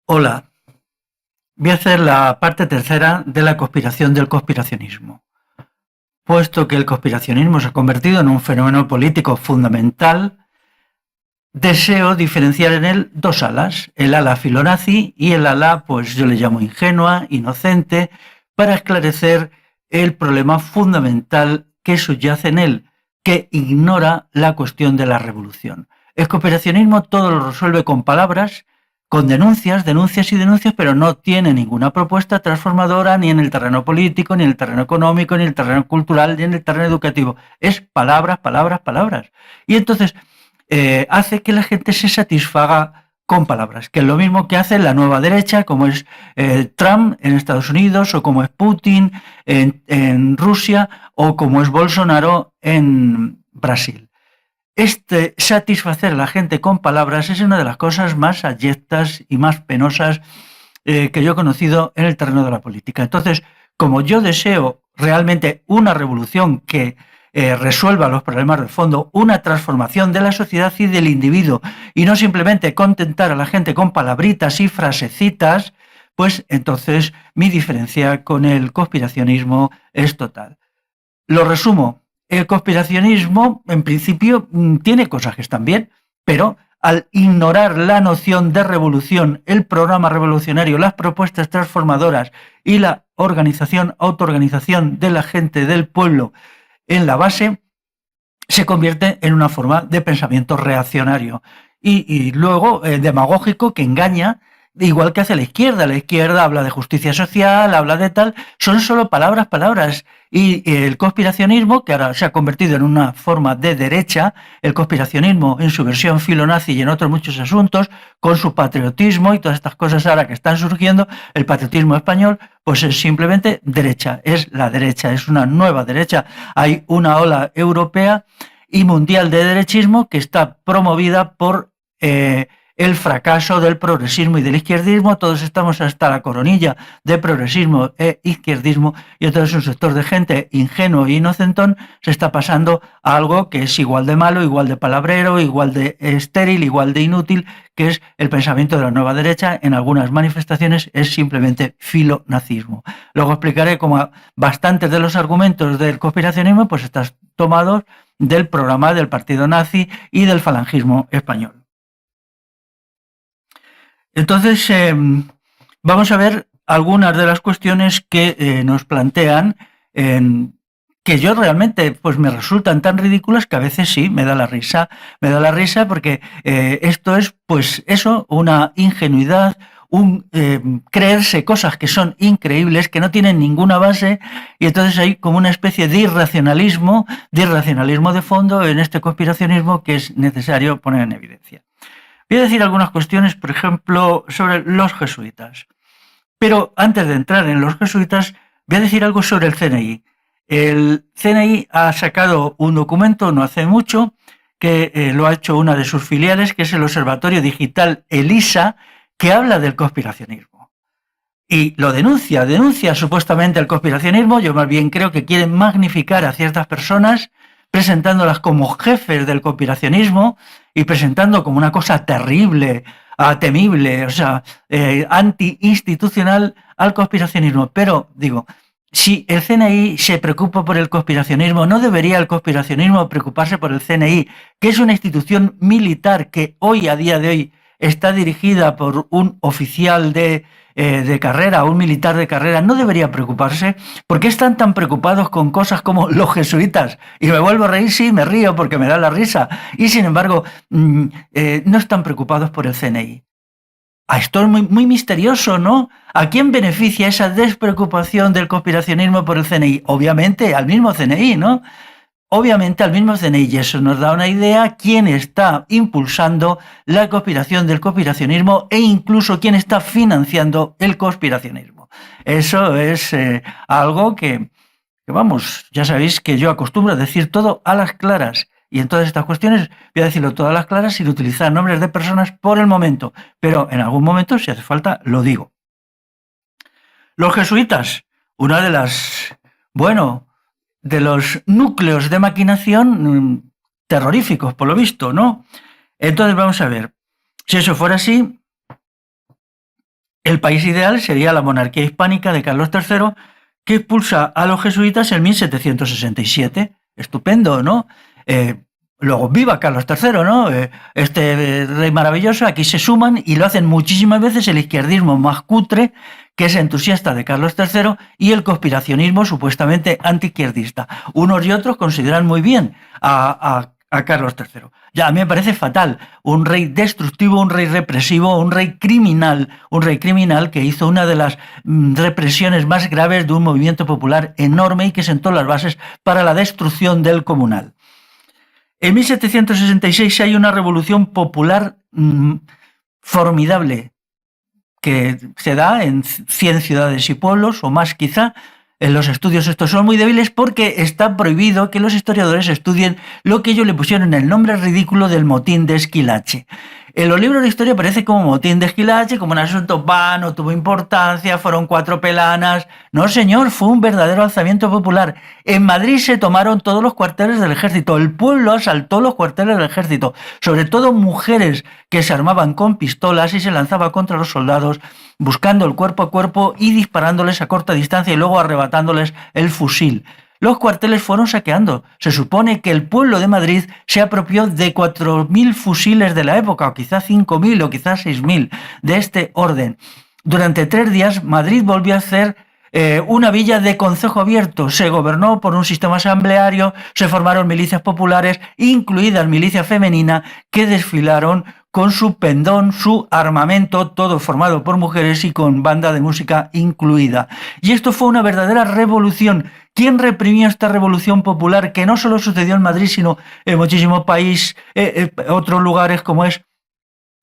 Hola, voy a hacer la parte tercera de la conspiración del conspiracionismo. Puesto que el conspiracionismo se ha convertido en un fenómeno político fundamental, deseo diferenciar en él dos alas, el ala filonazi y el ala, pues yo le llamo ingenua, inocente, para esclarecer el problema fundamental que subyace en él, que ignora la cuestión de la revolución. El conspiracionismo todo lo resuelve con palabras, con denuncias, denuncias y denuncias, pero no tiene ninguna propuesta transformadora ni en el terreno político, ni en el terreno económico, ni en el terreno cultural, ni en el terreno educativo. Es palabras, palabras, palabras. Y entonces hace que la gente se satisfaga con palabras, que es lo mismo que hace la nueva derecha, como es Trump en Estados Unidos, o como es Putin en Rusia, o como es Bolsonaro en Brasil. Satisfacer a la gente con palabras es una de las cosas más abyectas y más penosas que yo he conocido en el terreno de la política. Entonces, como yo deseo realmente una revolución que resuelva los problemas de fondo, una transformación de la sociedad y del individuo, y no simplemente contentar a la gente con palabritas y frasecitas, pues entonces mi diferencia con el conspiracionismo es total. Lo resumo, el conspiracionismo en principio tiene cosas que están bien, pero al ignorar la noción de revolución, el programa revolucionario, las propuestas transformadoras y la organización, autoorganización de la gente, del pueblo en la base, se convierte en una forma de pensamiento reaccionario y luego demagógico que engaña, igual que hace la izquierda. La izquierda habla de justicia social, habla de tal, son solo palabras, palabras. Y el conspiracionismo, que ahora se ha convertido en una forma de derecha, el conspiracionismo en su versión filonazi y en otros muchos asuntos, con su patriotismo y todas estas cosas ahora que están surgiendo, el patriotismo español, pues es simplemente derecha, es la derecha, es una nueva derecha. Hay una ola europea y mundial de derechismo que está promovida por el fracaso del progresismo y del izquierdismo. Todos estamos hasta la coronilla de progresismo e izquierdismo, y entonces un sector de gente ingenuo e inocentón se está pasando a algo que es igual de malo, igual de palabrero, igual de estéril, igual de inútil, que es el pensamiento de la nueva derecha. En algunas manifestaciones es simplemente filonazismo. Luego explicaré cómo bastantes de los argumentos del conspiracionismo pues están tomados del programa del partido nazi y del falangismo español. Entonces, vamos a ver algunas de las cuestiones que nos plantean, que yo realmente pues me resultan tan ridículas que a veces sí me da la risa porque esto es pues eso, una ingenuidad, creerse cosas que son increíbles, que no tienen ninguna base, y entonces hay como una especie de irracionalismo de fondo en este conspiracionismo que es necesario poner en evidencia. Voy a decir algunas cuestiones, por ejemplo, sobre los jesuitas. Pero antes de entrar en los jesuitas, voy a decir algo sobre el CNI. El CNI ha sacado un documento no hace mucho, que lo ha hecho una de sus filiales, que es el Observatorio Digital ELISA, que habla del conspiracionismo. Y lo denuncia supuestamente el conspiracionismo. Yo más bien creo que quieren magnificar a ciertas personas, presentándolas como jefes del conspiracionismo y presentando como una cosa terrible, temible, o sea, anti-institucional al conspiracionismo. Pero, digo, si el CNI se preocupa por el conspiracionismo, ¿no debería el conspiracionismo preocuparse por el CNI, que es una institución militar que hoy, a día de hoy, está dirigida por un oficial de carrera, un militar de carrera? ¿No debería preocuparse? ¿Por qué están tan preocupados con cosas como los jesuitas? Y me vuelvo a reír, sí, me río porque me da la risa. Y sin embargo, no están preocupados por el CNI. Esto es muy, muy misterioso, ¿no? ¿A quién beneficia esa despreocupación del conspiracionismo por el CNI? Obviamente al mismo CNI, ¿no? Obviamente al mismo CNI, y eso nos da una idea quién está impulsando la conspiración del conspiracionismo e incluso quién está financiando el conspiracionismo. Eso es algo que, vamos, ya sabéis que yo acostumbro a decir todo a las claras, y en todas estas cuestiones voy a decirlo todo a las claras sin utilizar nombres de personas por el momento, pero en algún momento, si hace falta, lo digo. Los jesuitas, una de las, de los núcleos de maquinación terroríficos, por lo visto, ¿no? Entonces vamos a ver, si eso fuera así, El país ideal sería la monarquía hispánica de Carlos III, que expulsa a los jesuitas en 1767. Estupendo, ¿no? Luego, viva Carlos III, ¿no? Este rey maravilloso, aquí se suman y lo hacen muchísimas veces el izquierdismo más cutre, que es entusiasta de Carlos III, y el conspiracionismo supuestamente antiizquierdista. Unos y otros consideran muy bien a Carlos III. Ya, a mí me parece fatal. Un rey destructivo, un rey represivo, un rey criminal que hizo una de las represiones más graves de un movimiento popular enorme y que sentó las bases para la destrucción del comunal. En 1766 hay una revolución popular formidable que se da en 100 ciudades y pueblos, o más quizá. En los estudios estos son muy débiles porque está prohibido que los historiadores estudien lo que ellos le pusieron el nombre ridículo del motín de Esquilache. En los libros de historia aparece como motín de Esquilache, como un asunto vano, tuvo importancia, fueron 4 pelanas. No, señor, fue un verdadero alzamiento popular. En Madrid se tomaron todos los cuarteles del ejército, el pueblo asaltó los cuarteles del ejército, sobre todo mujeres que se armaban con pistolas y se lanzaban contra los soldados, buscando el cuerpo a cuerpo y disparándoles a corta distancia y luego arrebatándoles el fusil. Los cuarteles fueron saqueando. Se supone que el pueblo de Madrid se apropió de 4.000 fusiles de la época, o quizás 5.000 o quizás 6.000 de este orden. Durante 3 días Madrid volvió a ser una villa de concejo abierto. Se gobernó por un sistema asambleario, se formaron milicias populares, incluidas milicias femeninas, que desfilaron con su pendón, su armamento, todo formado por mujeres y con banda de música incluida. Y esto fue una verdadera revolución. ¿Quién reprimió esta revolución popular que no solo sucedió en Madrid, sino en muchísimos países, otros lugares como es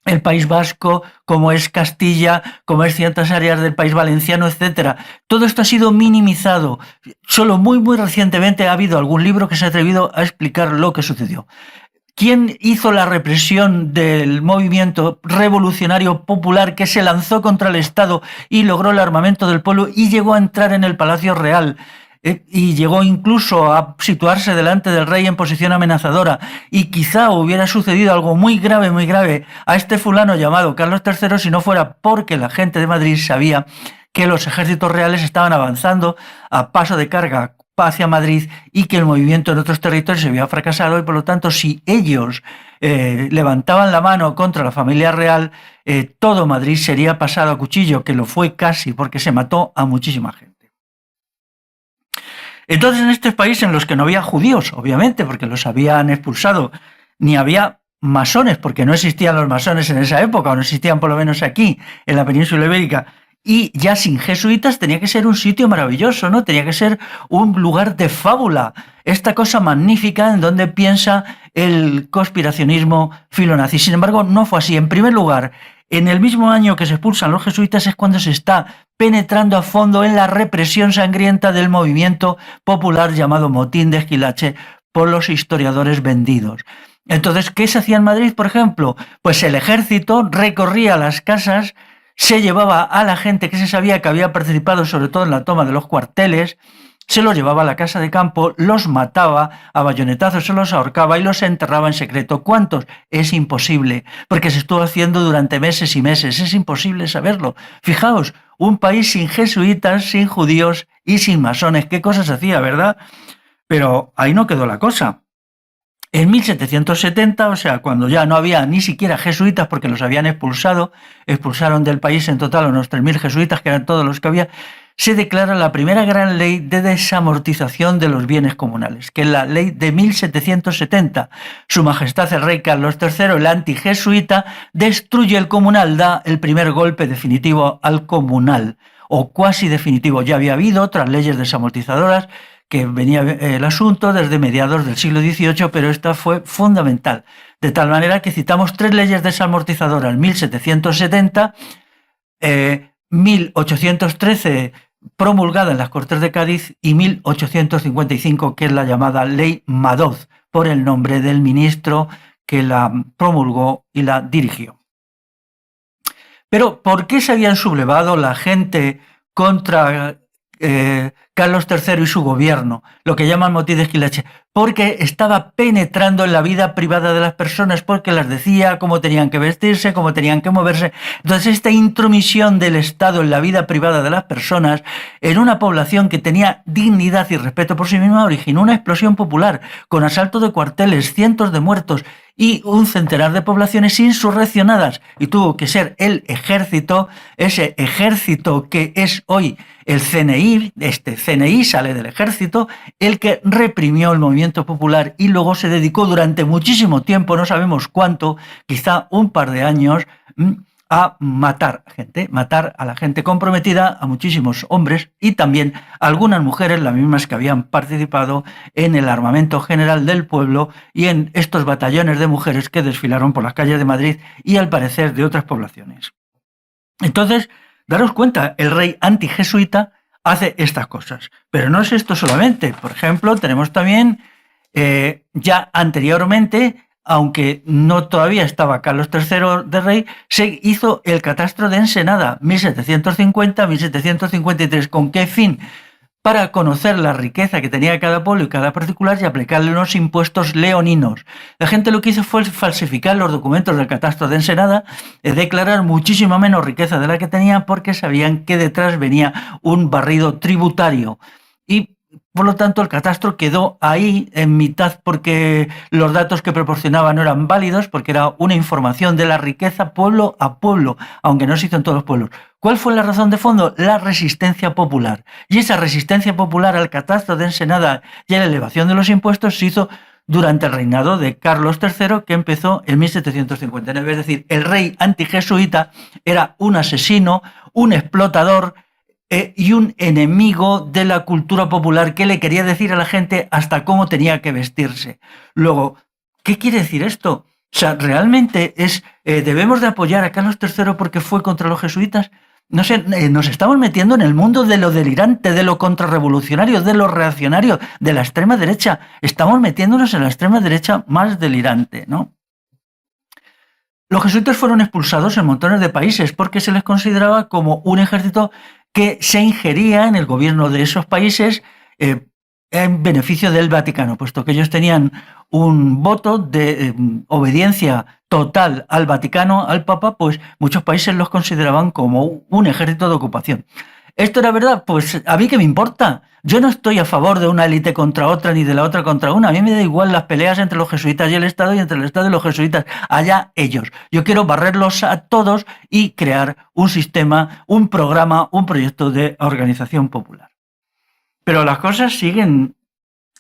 el País Vasco, como es Castilla, como es ciertas áreas del País Valenciano, etcétera? Todo esto ha sido minimizado. Solo muy recientemente ha habido algún libro que se ha atrevido a explicar lo que sucedió. ¿Quién hizo la represión del movimiento revolucionario popular que se lanzó contra el Estado y logró el armamento del pueblo y llegó a entrar en el Palacio Real? Y llegó incluso a situarse delante del rey en posición amenazadora, y quizá hubiera sucedido algo muy grave a este fulano llamado Carlos III si no fuera porque la gente de Madrid sabía que los ejércitos reales estaban avanzando a paso de carga hacia Madrid y que el movimiento en otros territorios había fracasado, y por lo tanto si ellos levantaban la mano contra la familia real, todo Madrid sería pasado a cuchillo, que lo fue casi porque se mató a muchísima gente. Entonces, en estos países en los que no había judíos, obviamente, porque los habían expulsado, ni había masones, porque no existían los masones en esa época, o no existían por lo menos aquí, en la península ibérica, y ya sin jesuitas, tenía que ser un sitio maravilloso, ¿no? Tenía que ser un lugar de fábula, esta cosa magnífica en donde piensa el conspiracionismo filonazi. Sin embargo, no fue así. En primer lugar, en el mismo año que se expulsan los jesuitas es cuando se está penetrando a fondo en la represión sangrienta del movimiento popular llamado Motín de Esquilache por los historiadores vendidos. Entonces, ¿qué se hacía en Madrid, por ejemplo? Pues el ejército recorría las casas, se llevaba a la gente que se sabía que había participado sobre todo en la toma de los cuarteles, se los llevaba a la casa de campo, los mataba, a bayonetazos se los ahorcaba y los enterraba en secreto. ¿Cuántos? Es imposible, porque se estuvo haciendo durante meses y meses, es imposible saberlo. Fijaos, un país sin jesuitas, sin judíos y sin masones, ¿qué cosas hacía, verdad? Pero ahí no quedó la cosa. En 1770, o sea, cuando ya no había ni siquiera jesuitas porque los habían expulsaron del país en total unos 3.000 jesuitas, que eran todos los que había, se declara la primera gran ley de desamortización de los bienes comunales, que es la ley de 1770. Su Majestad el Rey Carlos III, el antijesuita, destruye el comunal, da el primer golpe definitivo al comunal, o cuasi definitivo. Ya había habido otras leyes desamortizadoras, que venía el asunto desde mediados del siglo XVIII, pero esta fue fundamental, de tal manera que citamos 3 leyes desamortizadoras: 1770, 1813 promulgada en las Cortes de Cádiz y 1855, que es la llamada Ley Madoz, por el nombre del ministro que la promulgó y la dirigió. Pero ¿por qué se habían sublevado la gente contra Carlos III y su gobierno, lo que llaman motín de esquilache, porque estaba penetrando en la vida privada de las personas, porque les decía cómo tenían que vestirse, cómo tenían que moverse. Entonces, esta intromisión del Estado en la vida privada de las personas, en una población que tenía dignidad y respeto por sí misma, originó una explosión popular, con asalto de cuarteles, cientos de muertos y un centenar de poblaciones insurreccionadas. Y tuvo que ser el ejército, ese ejército que es hoy el CNI, este CNI sale del ejército, el que reprimió el movimiento popular y luego se dedicó durante muchísimo tiempo, no sabemos cuánto, quizá un par de años, a matar gente, matar a la gente comprometida, a muchísimos hombres y también a algunas mujeres, las mismas que habían participado en el armamento general del pueblo y en estos batallones de mujeres que desfilaron por las calles de Madrid y al parecer de otras poblaciones. Entonces, daros cuenta, el rey antijesuita hace estas cosas. Pero no es esto solamente. Por ejemplo, tenemos también, ya anteriormente, aunque no todavía estaba Carlos III de rey, se hizo el catastro de Ensenada, 1750-1753. ¿Con qué fin? Para conocer la riqueza que tenía cada pueblo y cada particular y aplicarle unos impuestos leoninos. La gente lo que hizo fue falsificar los documentos del catastro de Ensenada, declarar muchísima menos riqueza de la que tenía porque sabían que detrás venía un barrido tributario. Y por lo tanto, el catastro quedó ahí en mitad porque los datos que proporcionaba no eran válidos, porque era una información de la riqueza pueblo a pueblo, aunque no se hizo en todos los pueblos. ¿Cuál fue la razón de fondo? La resistencia popular. Y esa resistencia popular al catastro de Ensenada y a la elevación de los impuestos se hizo durante el reinado de Carlos III, que empezó en 1759. Es decir, el rey antijesuita era un asesino, un explotador, y un enemigo de la cultura popular que le quería decir a la gente hasta cómo tenía que vestirse. Luego, ¿qué quiere decir esto? O sea, ¿realmente debemos de apoyar a Carlos III porque fue contra los jesuitas? No sé, nos estamos metiendo en el mundo de lo delirante, de lo contrarrevolucionario, de lo reaccionario, de la extrema derecha. Estamos metiéndonos en la extrema derecha más delirante, ¿no? Los jesuitas fueron expulsados en montones de países porque se les consideraba como un ejército que se ingería en el gobierno de esos países en beneficio del Vaticano, puesto que ellos tenían un voto de obediencia total al Vaticano, al Papa, pues muchos países los consideraban como un ejército de ocupación. ¿Esto era verdad? Pues a mí qué me importa. Yo no estoy a favor de una élite contra otra ni de la otra contra una. A mí me da igual las peleas entre los jesuitas y el Estado y entre el Estado y los jesuitas. Allá ellos. Yo quiero barrerlos a todos y crear un sistema, un programa, un proyecto de organización popular. Pero las cosas siguen.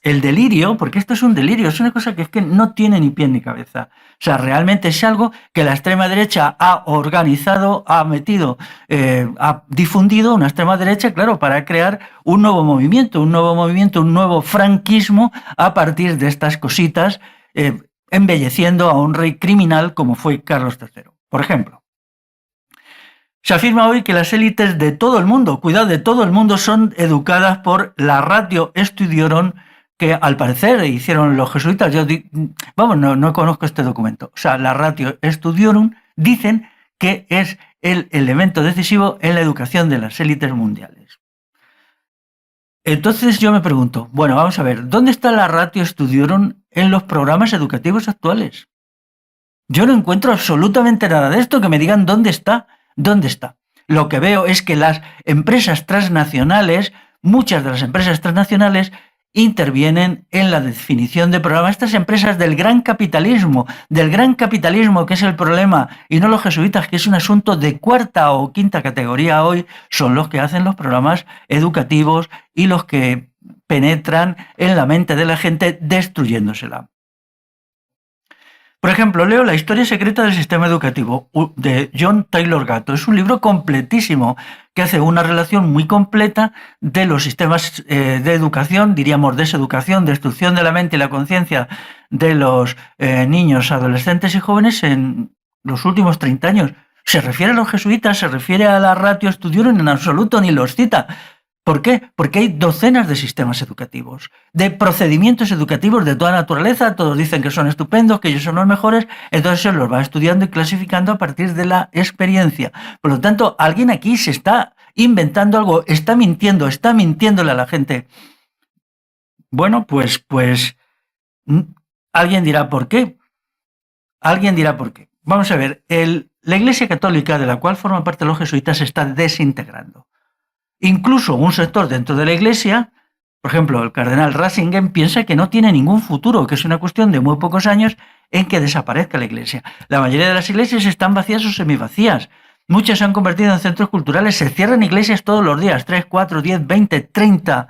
El delirio, porque esto es un delirio, es una cosa que es que no tiene ni pie ni cabeza. O sea, realmente es algo que la extrema derecha ha organizado, ha metido, ha difundido una extrema derecha, claro, para crear un nuevo movimiento, un nuevo franquismo a partir de estas cositas, embelleciendo a un rey criminal como fue Carlos III. Por ejemplo, se afirma hoy que las élites de todo el mundo, cuidado, de todo el mundo, son educadas por la Ratio Studiorum, que al parecer hicieron los jesuitas. Yo no conozco este documento. O sea, la Ratio Studiorum dicen que es el elemento decisivo en la educación de las élites mundiales. Entonces yo me pregunto, bueno, vamos a ver, ¿dónde está la Ratio Studiorum en los programas educativos actuales? Yo no encuentro absolutamente nada de esto, que me digan dónde está. ¿Dónde está? Lo que veo es que las empresas transnacionales, muchas de las empresas transnacionales, intervienen en la definición de programas. Estas empresas del gran capitalismo que es el problema, y no los jesuitas, que es un asunto de cuarta o quinta categoría hoy, son los que hacen los programas educativos y los que penetran en la mente de la gente destruyéndosela. Por ejemplo, leo La historia secreta del sistema educativo de John Taylor Gatto. Es un libro completísimo que hace una relación muy completa de los sistemas de educación, diríamos deseducación, destrucción de la mente y la conciencia de los niños, adolescentes y jóvenes en los últimos 30 años. Se refiere a los jesuitas, se refiere a la Ratio Studiorum, en absoluto ni los cita. ¿Por qué? Porque hay docenas de sistemas educativos, de procedimientos educativos de toda naturaleza. Todos dicen que son estupendos, que ellos son los mejores, entonces se los va estudiando y clasificando a partir de la experiencia. Por lo tanto, alguien aquí se está inventando algo, está mintiéndole a la gente. Bueno, pues alguien dirá por qué. Alguien dirá por qué. Vamos a ver, la Iglesia Católica, de la cual forman parte los jesuitas, se está desintegrando. Incluso un sector dentro de la Iglesia, por ejemplo, el cardenal Ratzinger, piensa que no tiene ningún futuro, que es una cuestión de muy pocos años en que desaparezca la Iglesia. La mayoría de las iglesias están vacías o semivacías. Muchas se han convertido en centros culturales, se cierran iglesias todos los días, 3, 4, 10, 20, 30,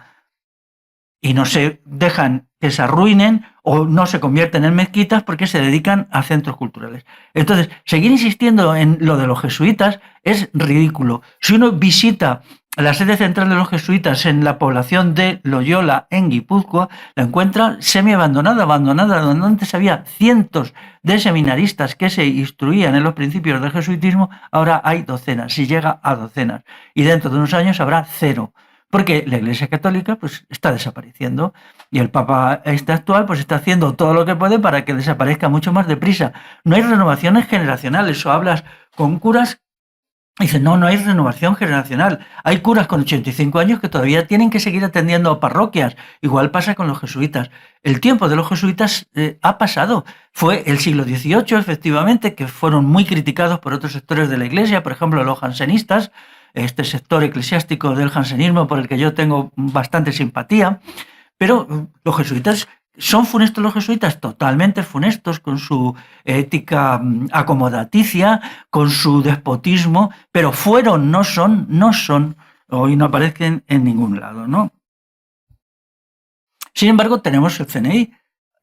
y no se dejan que se arruinen o no se convierten en mezquitas porque se dedican a centros culturales. Entonces, seguir insistiendo en lo de los jesuitas es ridículo. Si uno visita la sede central de los jesuitas en la población de Loyola, en Guipúzcoa, la encuentra semi-abandonada, donde antes había cientos de seminaristas que se instruían en los principios del jesuitismo, ahora hay docenas, si llega a docenas, y dentro de unos años habrá 0. Porque la Iglesia Católica pues, está desapareciendo y el Papa actual pues, está haciendo todo lo que puede para que desaparezca mucho más deprisa. No hay renovaciones generacionales, o hablas con curas y dicen, no hay renovación generacional. Hay curas con 85 años que todavía tienen que seguir atendiendo a parroquias. Igual pasa con los jesuitas. El tiempo de los jesuitas ha pasado. Fue el siglo XVIII, efectivamente, que fueron muy criticados por otros sectores de la Iglesia, por ejemplo, los jansenistas, este sector eclesiástico del jansenismo por el que yo tengo bastante simpatía, pero los jesuitas, ¿son funestos los jesuitas? Totalmente funestos, con su ética acomodaticia, con su despotismo, pero fueron, no son, hoy no aparecen en ningún lado, ¿no? Sin embargo, tenemos el CNI.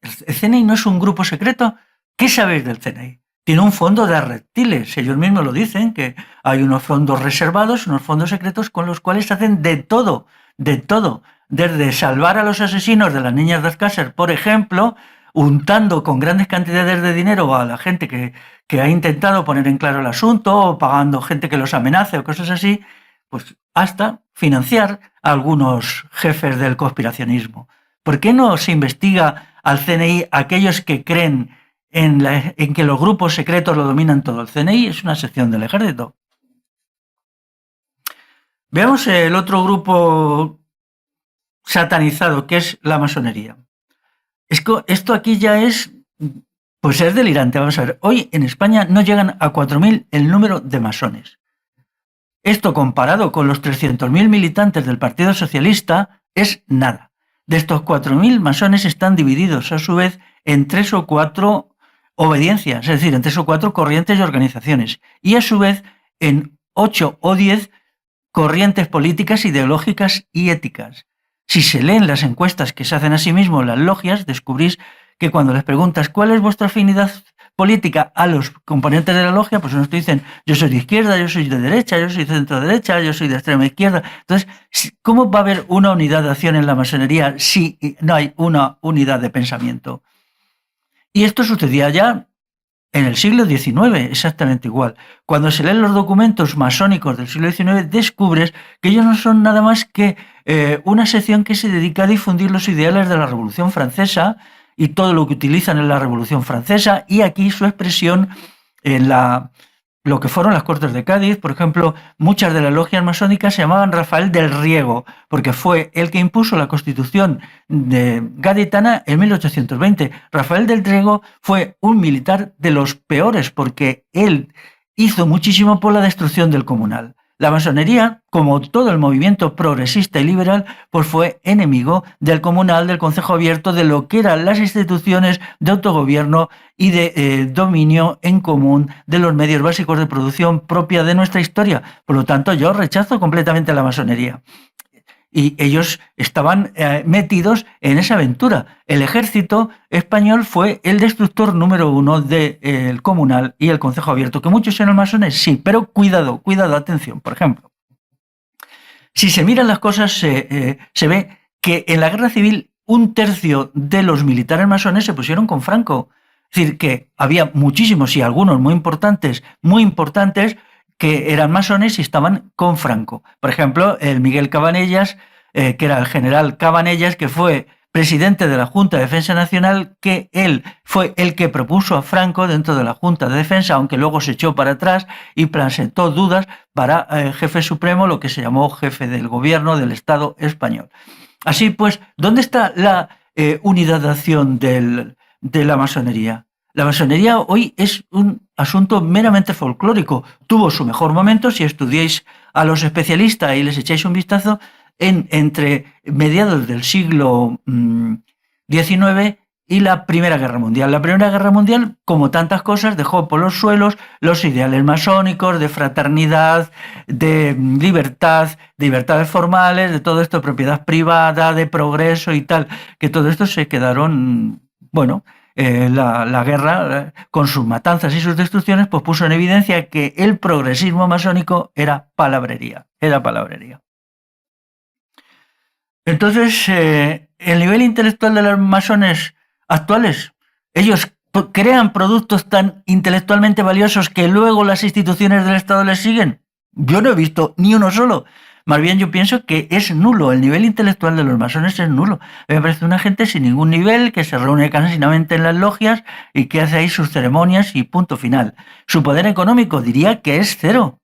El CNI no es un grupo secreto. ¿Qué sabéis del CNI? Tiene un fondo de reptiles, ellos mismos lo dicen, que hay unos fondos reservados, unos fondos secretos con los cuales hacen de todo, desde salvar a los asesinos de las niñas de Alcácer, por ejemplo, untando con grandes cantidades de dinero a la gente que ha intentado poner en claro el asunto, o pagando gente que los amenace o cosas así, pues hasta financiar a algunos jefes del conspiracionismo. ¿Por qué no se investiga al CNI aquellos que creen en que los grupos secretos lo dominan todo? El CNI es una sección del ejército. Veamos el otro grupo satanizado, que es la masonería. Esto aquí ya es delirante. Vamos a ver, hoy en España no llegan a 4.000 el número de masones. Esto, comparado con los 300.000 militantes del Partido Socialista, es nada. De estos 4.000 masones están divididos a su vez en 3 o 4 obediencias, es decir, en 3 o 4 corrientes y organizaciones, y a su vez en 8 o 10 corrientes políticas, ideológicas y éticas. Si se leen las encuestas que se hacen a sí mismos las logias, descubrís que cuando les preguntas cuál es vuestra afinidad política a los componentes de la logia, pues unos te dicen, yo soy de izquierda, yo soy de derecha, yo soy de centro derecha, yo soy de extrema izquierda. Entonces, ¿cómo va a haber una unidad de acción en la masonería si no hay una unidad de pensamiento? Y esto sucedía ya en el siglo XIX, exactamente igual. Cuando se leen los documentos masónicos del siglo XIX, descubres que ellos no son nada más que una sección que se dedica a difundir los ideales de la Revolución Francesa y todo lo que utilizan en la Revolución Francesa, y aquí su expresión en lo que fueron las Cortes de Cádiz. Por ejemplo, muchas de las logias masónicas se llamaban Rafael del Riego, porque fue el que impuso la Constitución gaditana en 1820. Rafael del Riego fue un militar de los peores, porque él hizo muchísimo por la destrucción del comunal. La masonería, como todo el movimiento progresista y liberal, pues fue enemigo del comunal, del concejo abierto, de lo que eran las instituciones de autogobierno y de dominio en común de los medios básicos de producción propia de nuestra historia. Por lo tanto, yo rechazo completamente la masonería. Y ellos estaban metidos en esa aventura. El ejército español fue el destructor número 1 del comunal y el concejo abierto. ¿Que muchos eran masones? Sí, pero cuidado, atención. Por ejemplo, si se miran las cosas, se ve que en la guerra civil 1/3 de los militares masones se pusieron con Franco. Es decir, que había muchísimos, y algunos muy importantes, que eran masones y estaban con Franco. Por ejemplo, el Miguel Cabanellas, que era el general Cabanellas, que fue presidente de la Junta de Defensa Nacional, que él fue el que propuso a Franco dentro de la Junta de Defensa, aunque luego se echó para atrás y presentó dudas para jefe supremo, lo que se llamó jefe del gobierno del Estado español. Así pues, ¿dónde está la unidad de acción de la masonería? La masonería hoy es un asunto meramente folclórico. Tuvo su mejor momento, si estudiáis a los especialistas y les echáis un vistazo, entre mediados del siglo XIX y la Primera Guerra Mundial. La Primera Guerra Mundial, como tantas cosas, dejó por los suelos los ideales masónicos de fraternidad, de libertades formales, de todo esto, de propiedad privada, de progreso y tal, que todo esto se quedaron, bueno, la guerra, con sus matanzas y sus destrucciones, pues puso en evidencia que el progresismo masónico era palabrería. Entonces, el nivel intelectual de los masones actuales, ellos crean productos tan intelectualmente valiosos que luego las instituciones del Estado les siguen. Yo no he visto ni uno solo. Más bien yo pienso que es nulo, el nivel intelectual de los masones es nulo. Me parece una gente sin ningún nivel, que se reúne cansinamente en las logias y que hace ahí sus ceremonias y punto final. Su poder económico diría que es cero,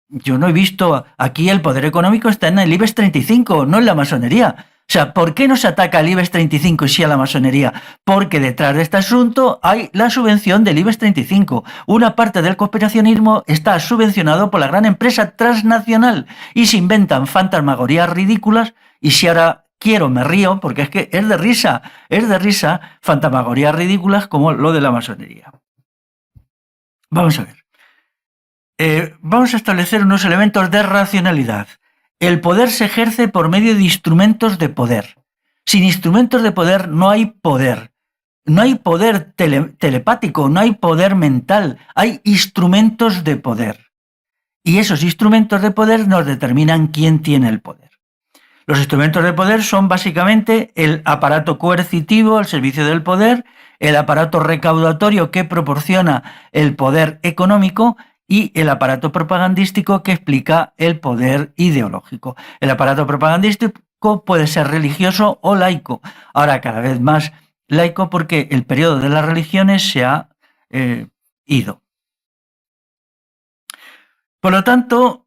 Yo no he visto, aquí el poder económico está en el IBEX 35, no en la masonería. O sea, ¿por qué no se ataca al IBEX 35 y sí a la masonería? Porque detrás de este asunto hay la subvención del IBEX 35. Una parte del conspiracionismo está subvencionado por la gran empresa transnacional y se inventan fantasmagorías ridículas, y si ahora quiero me río porque es que es de risa fantasmagorías ridículas como lo de la masonería. Vamos a ver. Vamos a establecer unos elementos de racionalidad. El poder se ejerce por medio de instrumentos de poder. Sin instrumentos de poder no hay poder. No hay poder telepático, no hay poder mental, hay instrumentos de poder. Y esos instrumentos de poder nos determinan quién tiene el poder. Los instrumentos de poder son básicamente el aparato coercitivo al servicio del poder, el aparato recaudatorio que proporciona el poder económico y el aparato propagandístico que explica el poder ideológico. El aparato propagandístico puede ser religioso o laico. Ahora cada vez más laico porque el periodo de las religiones se ha ido. Por lo tanto,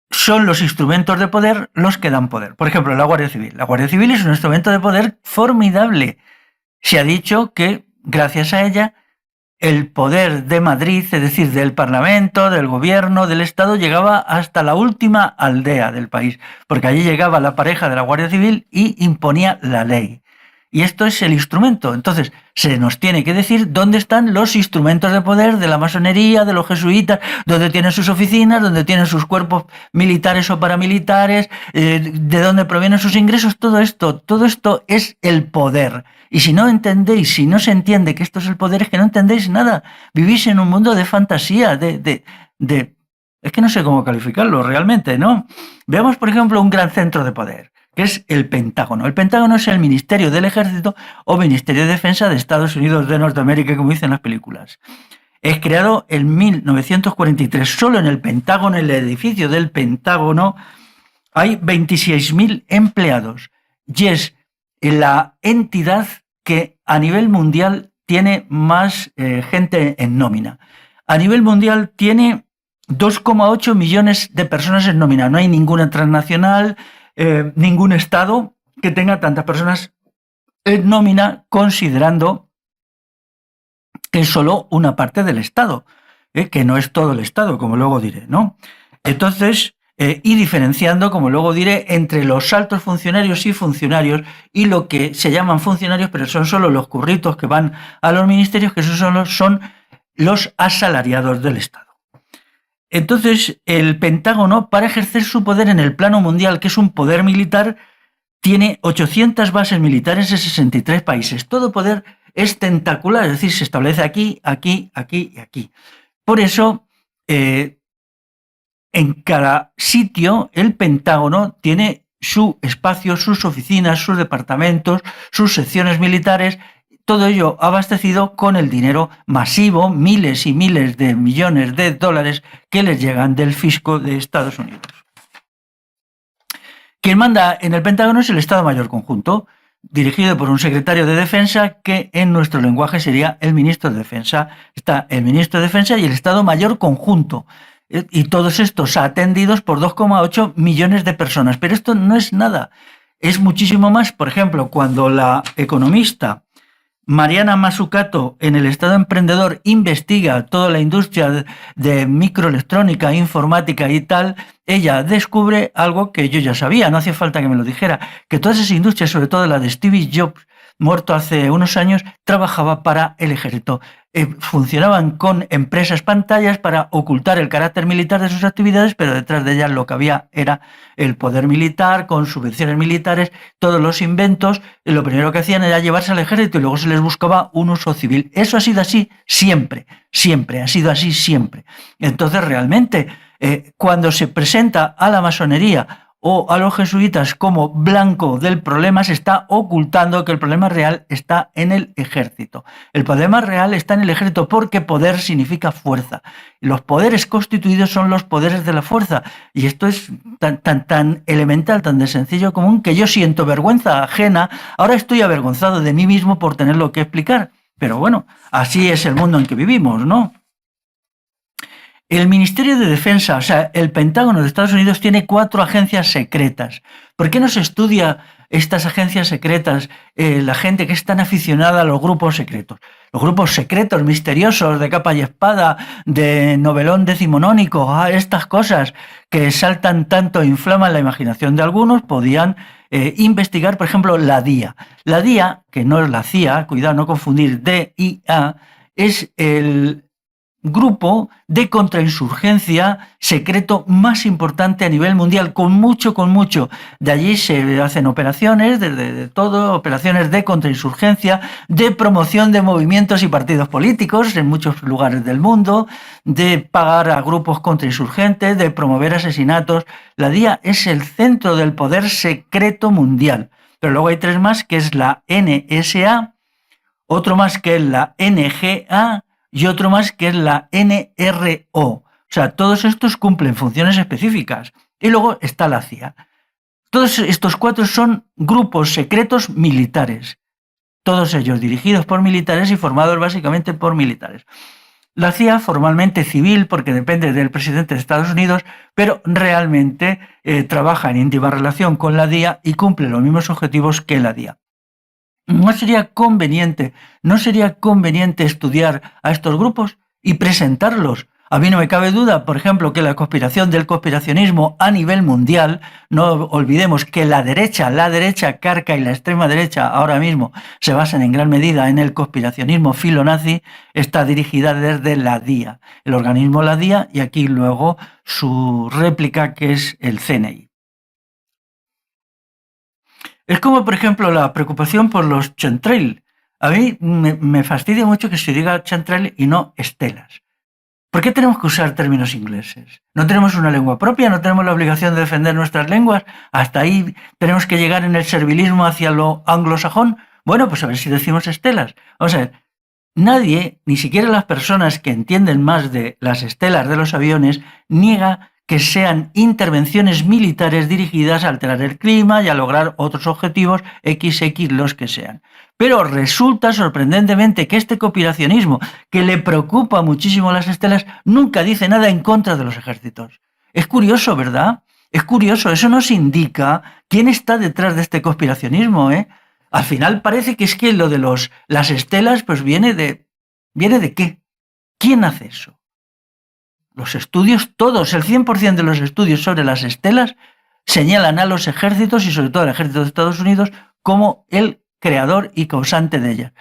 son los instrumentos de poder los que dan poder. Por ejemplo, la Guardia Civil. La Guardia Civil es un instrumento de poder formidable. Se ha dicho que gracias a ella el poder de Madrid, es decir, del Parlamento, del Gobierno, del Estado, llegaba hasta la última aldea del país, porque allí llegaba la pareja de la Guardia Civil y imponía la ley. Y esto es el instrumento. Entonces, se nos tiene que decir dónde están los instrumentos de poder de la masonería, de los jesuitas, dónde tienen sus oficinas, dónde tienen sus cuerpos militares o paramilitares, de dónde provienen sus ingresos, todo esto es el poder. Y si no entendéis, si no se entiende que esto es el poder, es que no entendéis nada. Vivís en un mundo de fantasía, es que no sé cómo calificarlo realmente, ¿no? Veamos, por ejemplo, un gran centro de poder, que es el Pentágono. El Pentágono es el Ministerio del Ejército o Ministerio de Defensa de Estados Unidos de Norteamérica, como dicen las películas. Es creado en 1943. Solo en el Pentágono, en el edificio del Pentágono, hay 26.000 empleados. Y es la entidad que a nivel mundial tiene más gente en nómina. A nivel mundial tiene 2,8 millones de personas en nómina. No hay ninguna transnacional, ningún Estado que tenga tantas personas en nómina, considerando que es solo una parte del Estado, que no es todo el Estado, como luego diré, ¿no? Entonces, y diferenciando, como luego diré, entre los altos funcionarios y funcionarios y lo que se llaman funcionarios, pero son solo los curritos que van a los ministerios, que esos son los asalariados del Estado. Entonces, el Pentágono, para ejercer su poder en el plano mundial, que es un poder militar, tiene 800 bases militares en 63 países. Todo poder es tentacular, es decir, se establece aquí, aquí, aquí y aquí. Por eso, en cada sitio, el Pentágono tiene su espacio, sus oficinas, sus departamentos, sus secciones militares, todo ello abastecido con el dinero masivo, miles y miles de millones de dólares que les llegan del fisco de Estados Unidos. Quien manda en el Pentágono es el Estado Mayor Conjunto, dirigido por un secretario de Defensa que en nuestro lenguaje sería el ministro de Defensa. Está el ministro de Defensa y el Estado Mayor Conjunto. Y todos estos atendidos por 2,8 millones de personas. Pero esto no es nada. Es muchísimo más. Por ejemplo, cuando la economista Mariana Mazzucato en el Estado Emprendedor investiga toda la industria de microelectrónica, informática y tal, ella descubre algo que yo ya sabía, no hacía falta que me lo dijera, que todas esas industrias, sobre todo la de Steve Jobs, muerto hace unos años, trabajaba para el ejército. Funcionaban con empresas pantallas para ocultar el carácter militar de sus actividades, pero detrás de ellas lo que había era el poder militar, con subvenciones militares, todos los inventos, y lo primero que hacían era llevarse al ejército y luego se les buscaba un uso civil. Eso ha sido así siempre, siempre, ha sido así siempre. Entonces realmente, cuando se presenta a la masonería o a los jesuitas como blanco del problema, se está ocultando que el problema real está en el ejército. El problema real está en el ejército porque poder significa fuerza. Los poderes constituidos son los poderes de la fuerza. Y esto es tan elemental, tan de sencillo común, que yo siento vergüenza ajena. Ahora estoy avergonzado de mí mismo por tenerlo que explicar. Pero bueno, así es el mundo en que vivimos, ¿no? El Ministerio de Defensa, o sea, el Pentágono de Estados Unidos tiene 4 agencias secretas. ¿Por qué no se estudia estas agencias secretas la gente que es tan aficionada a los grupos secretos? Los grupos secretos, misteriosos, de capa y espada, de novelón decimonónico, estas cosas que saltan tanto e inflaman la imaginación de algunos, podían investigar, por ejemplo, la DIA. La DIA, que no es la CIA, cuidado, no confundir DIA, es el grupo de contrainsurgencia secreto más importante a nivel mundial, con mucho. De allí se hacen operaciones, de todo, operaciones de contrainsurgencia, de promoción de movimientos y partidos políticos en muchos lugares del mundo, de pagar a grupos contrainsurgentes, de promover asesinatos. La DIA es el centro del poder secreto mundial. Pero luego hay 3 más, que es la NSA, otro más que es la NGA, y otro más que es la NRO. O sea, todos estos cumplen funciones específicas. Y luego está la CIA. Todos estos 4 son grupos secretos militares. Todos ellos dirigidos por militares y formados básicamente por militares. La CIA formalmente civil, porque depende del presidente de Estados Unidos, pero realmente trabaja en íntima relación con la DIA y cumple los mismos objetivos que la DIA. ¿No sería conveniente estudiar a estos grupos y presentarlos? A mí no me cabe duda, por ejemplo, que la conspiración del conspiracionismo a nivel mundial, no olvidemos que la derecha carca y la extrema derecha ahora mismo se basan en gran medida en el conspiracionismo filonazi, está dirigida desde la DIA, el organismo la DIA, y aquí luego su réplica, que es el CNI. Es como, por ejemplo, la preocupación por los chemtrails. A mí me fastidia mucho que se diga chemtrail y no estelas. ¿Por qué tenemos que usar términos ingleses? ¿No tenemos una lengua propia? ¿No tenemos la obligación de defender nuestras lenguas? ¿Hasta ahí tenemos que llegar en el servilismo hacia lo anglosajón? Bueno, pues a ver si decimos estelas. Vamos a ver, nadie, ni siquiera las personas que entienden más de las estelas de los aviones, niega que sean intervenciones militares dirigidas a alterar el clima y a lograr otros objetivos XX los que sean. Pero resulta sorprendentemente que este conspiracionismo, que le preocupa muchísimo a las estelas, nunca dice nada en contra de los ejércitos. Es curioso, ¿verdad? Es curioso, eso nos indica quién está detrás de este conspiracionismo, ¿eh? Al final parece que es que lo de las estelas pues viene de ¿qué? ¿Quién hace eso? Los estudios, todos, el 100% de los estudios sobre las estelas señalan a los ejércitos y sobre todo al ejército de Estados Unidos como el creador y causante de ellas.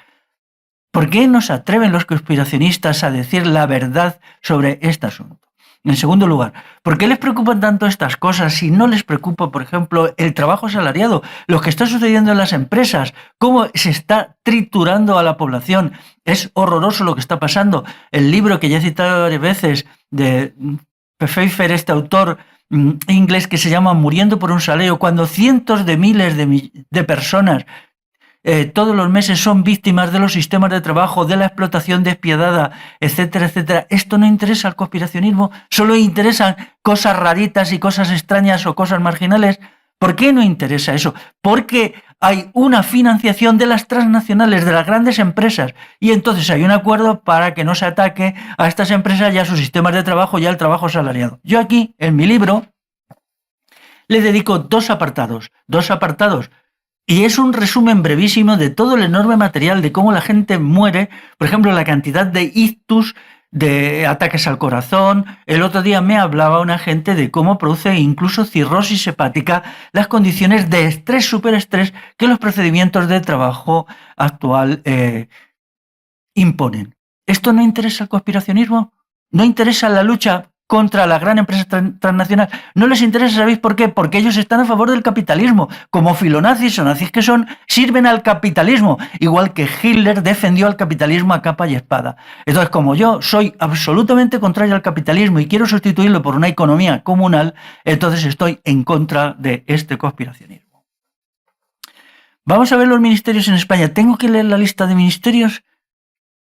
¿Por qué no se atreven los conspiracionistas a decir la verdad sobre este asunto? En segundo lugar, ¿por qué les preocupan tanto estas cosas si no les preocupa, por ejemplo, el trabajo asalariado, lo que está sucediendo en las empresas, cómo se está triturando a la población? Es horroroso lo que está pasando. El libro que ya he citado varias veces de Pfeiffer, este autor inglés que se llama Muriendo por un salario, cuando cientos de miles de personas todos los meses son víctimas de los sistemas de trabajo, de la explotación despiadada, etcétera, etcétera. Esto no interesa al conspiracionismo, solo interesan cosas raritas y cosas extrañas o cosas marginales. ¿Por qué no interesa eso? Porque hay una financiación de las transnacionales, de las grandes empresas, y entonces hay un acuerdo para que no se ataque a estas empresas y a sus sistemas de trabajo y al trabajo asalariado. Yo aquí, en mi libro, le dedico dos apartados, y es un resumen brevísimo de todo el enorme material de cómo la gente muere, por ejemplo, la cantidad de ictus, de ataques al corazón. El otro día me hablaba una gente de cómo produce incluso cirrosis hepática las condiciones de estrés, superestrés, que los procedimientos de trabajo actual imponen. ¿Esto no interesa al conspiracionismo? ¿No interesa la lucha contra la gran empresa transnacional? No les interesa, ¿sabéis por qué? Porque ellos están a favor del capitalismo. Como filonazis o nazis que son, sirven al capitalismo, igual que Hitler defendió al capitalismo a capa y espada. Entonces, como yo soy absolutamente contrario al capitalismo y quiero sustituirlo por una economía comunal, entonces estoy en contra de este conspiracionismo. Vamos a ver los ministerios en España. ¿Tengo que leer la lista de ministerios?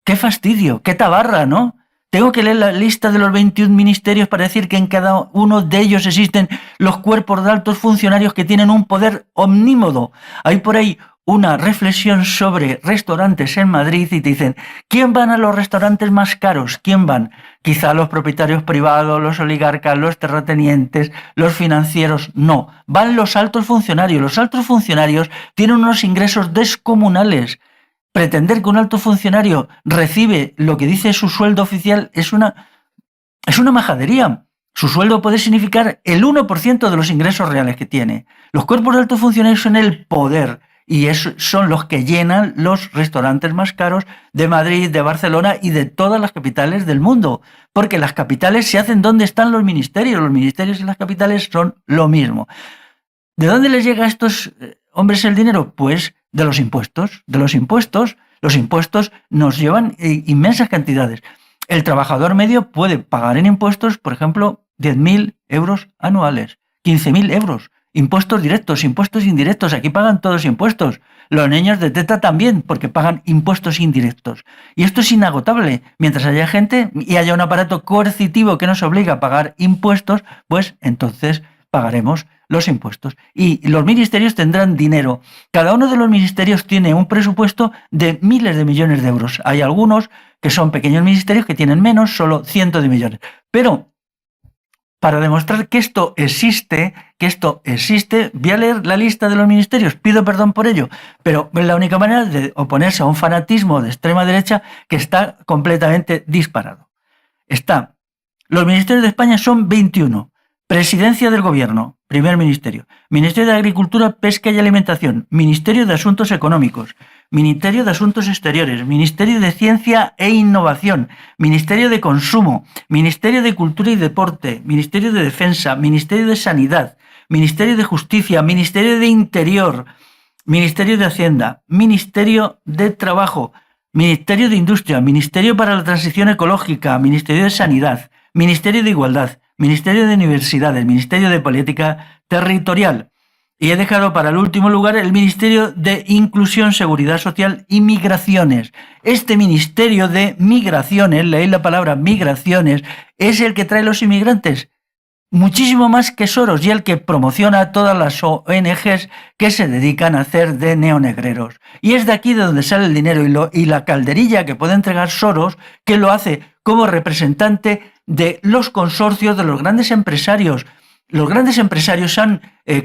¡Qué fastidio! ¡Qué tabarra!, ¿no? Tengo que leer la lista de los 21 ministerios para decir que en cada uno de ellos existen los cuerpos de altos funcionarios que tienen un poder omnímodo. Hay por ahí una reflexión sobre restaurantes en Madrid y te dicen, ¿quién van a los restaurantes más caros? ¿Quién van? Quizá los propietarios privados, los oligarcas, los terratenientes, los financieros. No, van los altos funcionarios. Los altos funcionarios tienen unos ingresos descomunales. Pretender que un alto funcionario recibe lo que dice su sueldo oficial es una majadería. Su sueldo puede significar el 1% de los ingresos reales que tiene. Los cuerpos de altos funcionarios son el poder y son los que llenan los restaurantes más caros de Madrid, de Barcelona y de todas las capitales del mundo. Porque las capitales se hacen donde están los ministerios y las capitales son lo mismo. ¿De dónde les llega a estos hombres el dinero? Pues de los impuestos. Los impuestos nos llevan inmensas cantidades. El trabajador medio puede pagar en impuestos, por ejemplo, 10.000 euros anuales, 15.000 euros. Impuestos directos, impuestos indirectos. Aquí pagan todos impuestos. Los niños de teta también, porque pagan impuestos indirectos. Y esto es inagotable. Mientras haya gente y haya un aparato coercitivo que nos obliga a pagar impuestos, pues entonces pagaremos los impuestos. Y los ministerios tendrán dinero. Cada uno de los ministerios tiene un presupuesto de miles de millones de euros. Hay algunos que son pequeños ministerios que tienen menos, solo cientos de millones. Pero para demostrar que esto existe, voy a leer la lista de los ministerios, pido perdón por ello, pero es la única manera de oponerse a un fanatismo de extrema derecha que está completamente disparado. Los ministerios de España son 21. Presidencia del Gobierno, primer ministerio. Ministerio de Agricultura, Pesca y Alimentación. Ministerio de Asuntos Económicos. Ministerio de Asuntos Exteriores. Ministerio de Ciencia e Innovación. Ministerio de Consumo. Ministerio de Cultura y Deporte. Ministerio de Defensa. Ministerio de Sanidad. Ministerio de Justicia. Ministerio de Interior. Ministerio de Hacienda. Ministerio de Trabajo. Ministerio de Industria. Ministerio para la Transición Ecológica. Ministerio de Sanidad. Ministerio de Igualdad. Ministerio de Universidades, Ministerio de Política Territorial. Y he dejado para el último lugar el Ministerio de Inclusión, Seguridad Social y Migraciones. Este Ministerio de Migraciones, leí la palabra migraciones, es el que trae los inmigrantes. Muchísimo más que Soros y el que promociona a todas las ONGs que se dedican a hacer de neonegreros. Y es de aquí de donde sale el dinero y la calderilla que puede entregar Soros, que lo hace como representante de los consorcios de los grandes empresarios. Los grandes empresarios han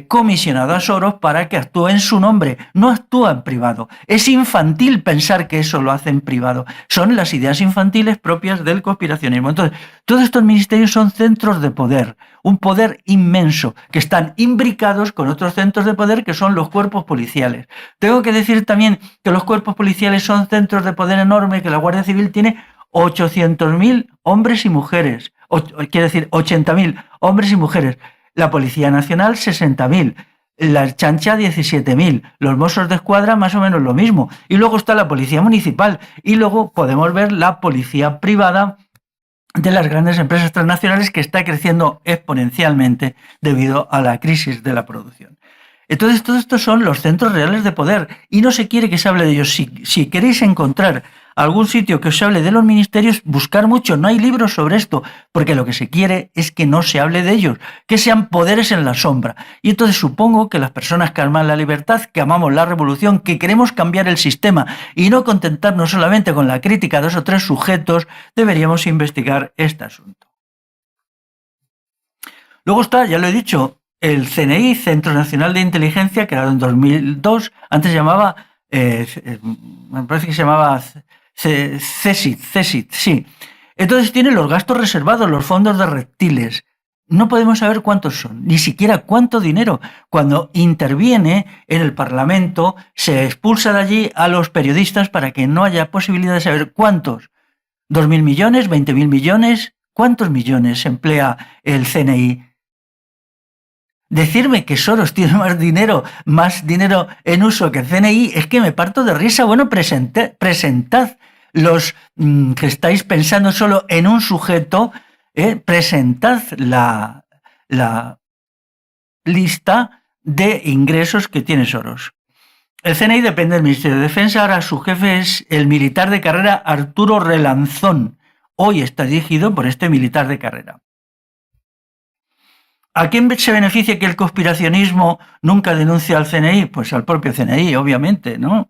comisionado a Soros para que actúe en su nombre, no actúa en privado. Es infantil pensar que eso lo hace en privado. Son las ideas infantiles propias del conspiracionismo. Entonces, todos estos ministerios son centros de poder, un poder inmenso, que están imbricados con otros centros de poder que son los cuerpos policiales. Tengo que decir también que los cuerpos policiales son centros de poder enormes, que la Guardia Civil tiene 800.000 hombres y mujeres, quiere decir 80.000 hombres y mujeres. La Policía Nacional, 60.000. La Chancha, 17.000. Los Mossos de Escuadra, más o menos lo mismo. Y luego está la Policía Municipal. Y luego podemos ver la policía privada de las grandes empresas transnacionales que está creciendo exponencialmente debido a la crisis de la producción. Entonces, todos estos son los centros reales de poder y no se quiere que se hable de ellos. Si queréis encontrar algún sitio que os hable de los ministerios, buscar mucho. No hay libros sobre esto, porque lo que se quiere es que no se hable de ellos, que sean poderes en la sombra. Y entonces supongo que las personas que aman la libertad, que amamos la revolución, que queremos cambiar el sistema y no contentarnos solamente con la crítica de 2 o 3 sujetos, deberíamos investigar este asunto. Luego está, ya lo he dicho, el CNI, Centro Nacional de Inteligencia, creado en 2002, antes se llamaba, me parece que se llamaba CSIC, sí. Entonces tiene los gastos reservados, los fondos de reptiles. No podemos saber cuántos son, ni siquiera cuánto dinero. Cuando interviene en el Parlamento, se expulsa de allí a los periodistas para que no haya posibilidad de saber cuántos. ¿2.000 millones? ¿20.000 millones? ¿Cuántos millones emplea el CNI? Decirme que Soros tiene más dinero en uso que el CNI, es que me parto de risa. Bueno, presentad los que estáis pensando solo en un sujeto, presentad la lista de ingresos que tiene Soros. El CNI depende del Ministerio de Defensa, ahora su jefe es el militar de carrera Arturo Relanzón. Hoy está dirigido por este militar de carrera. ¿A quién se beneficia que el conspiracionismo nunca denuncia al CNI? Pues al propio CNI, obviamente, ¿no?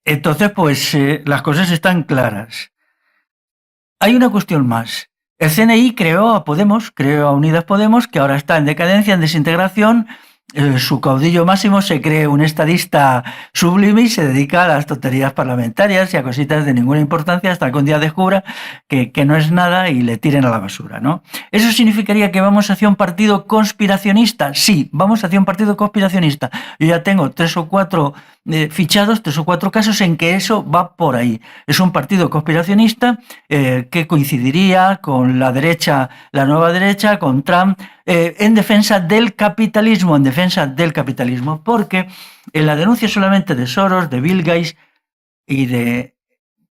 Entonces, pues las cosas están claras. Hay una cuestión más. El CNI creó a Podemos, creó a Unidas Podemos, que ahora está en decadencia, en desintegración. Su caudillo máximo se cree un estadista sublime y se dedica a las tonterías parlamentarias y a cositas de ninguna importancia hasta que un día descubra que no es nada y le tiren a la basura, ¿no? ¿Eso significaría que vamos hacia un partido conspiracionista? Sí, vamos hacia un partido conspiracionista. Yo ya tengo 3 o 4 fichados, 3 o 4 casos en que eso va por ahí. Es un partido conspiracionista que coincidiría con la derecha, la nueva derecha, con Trump, en defensa del capitalismo, porque en la denuncia solamente de Soros, de Bill Gates y de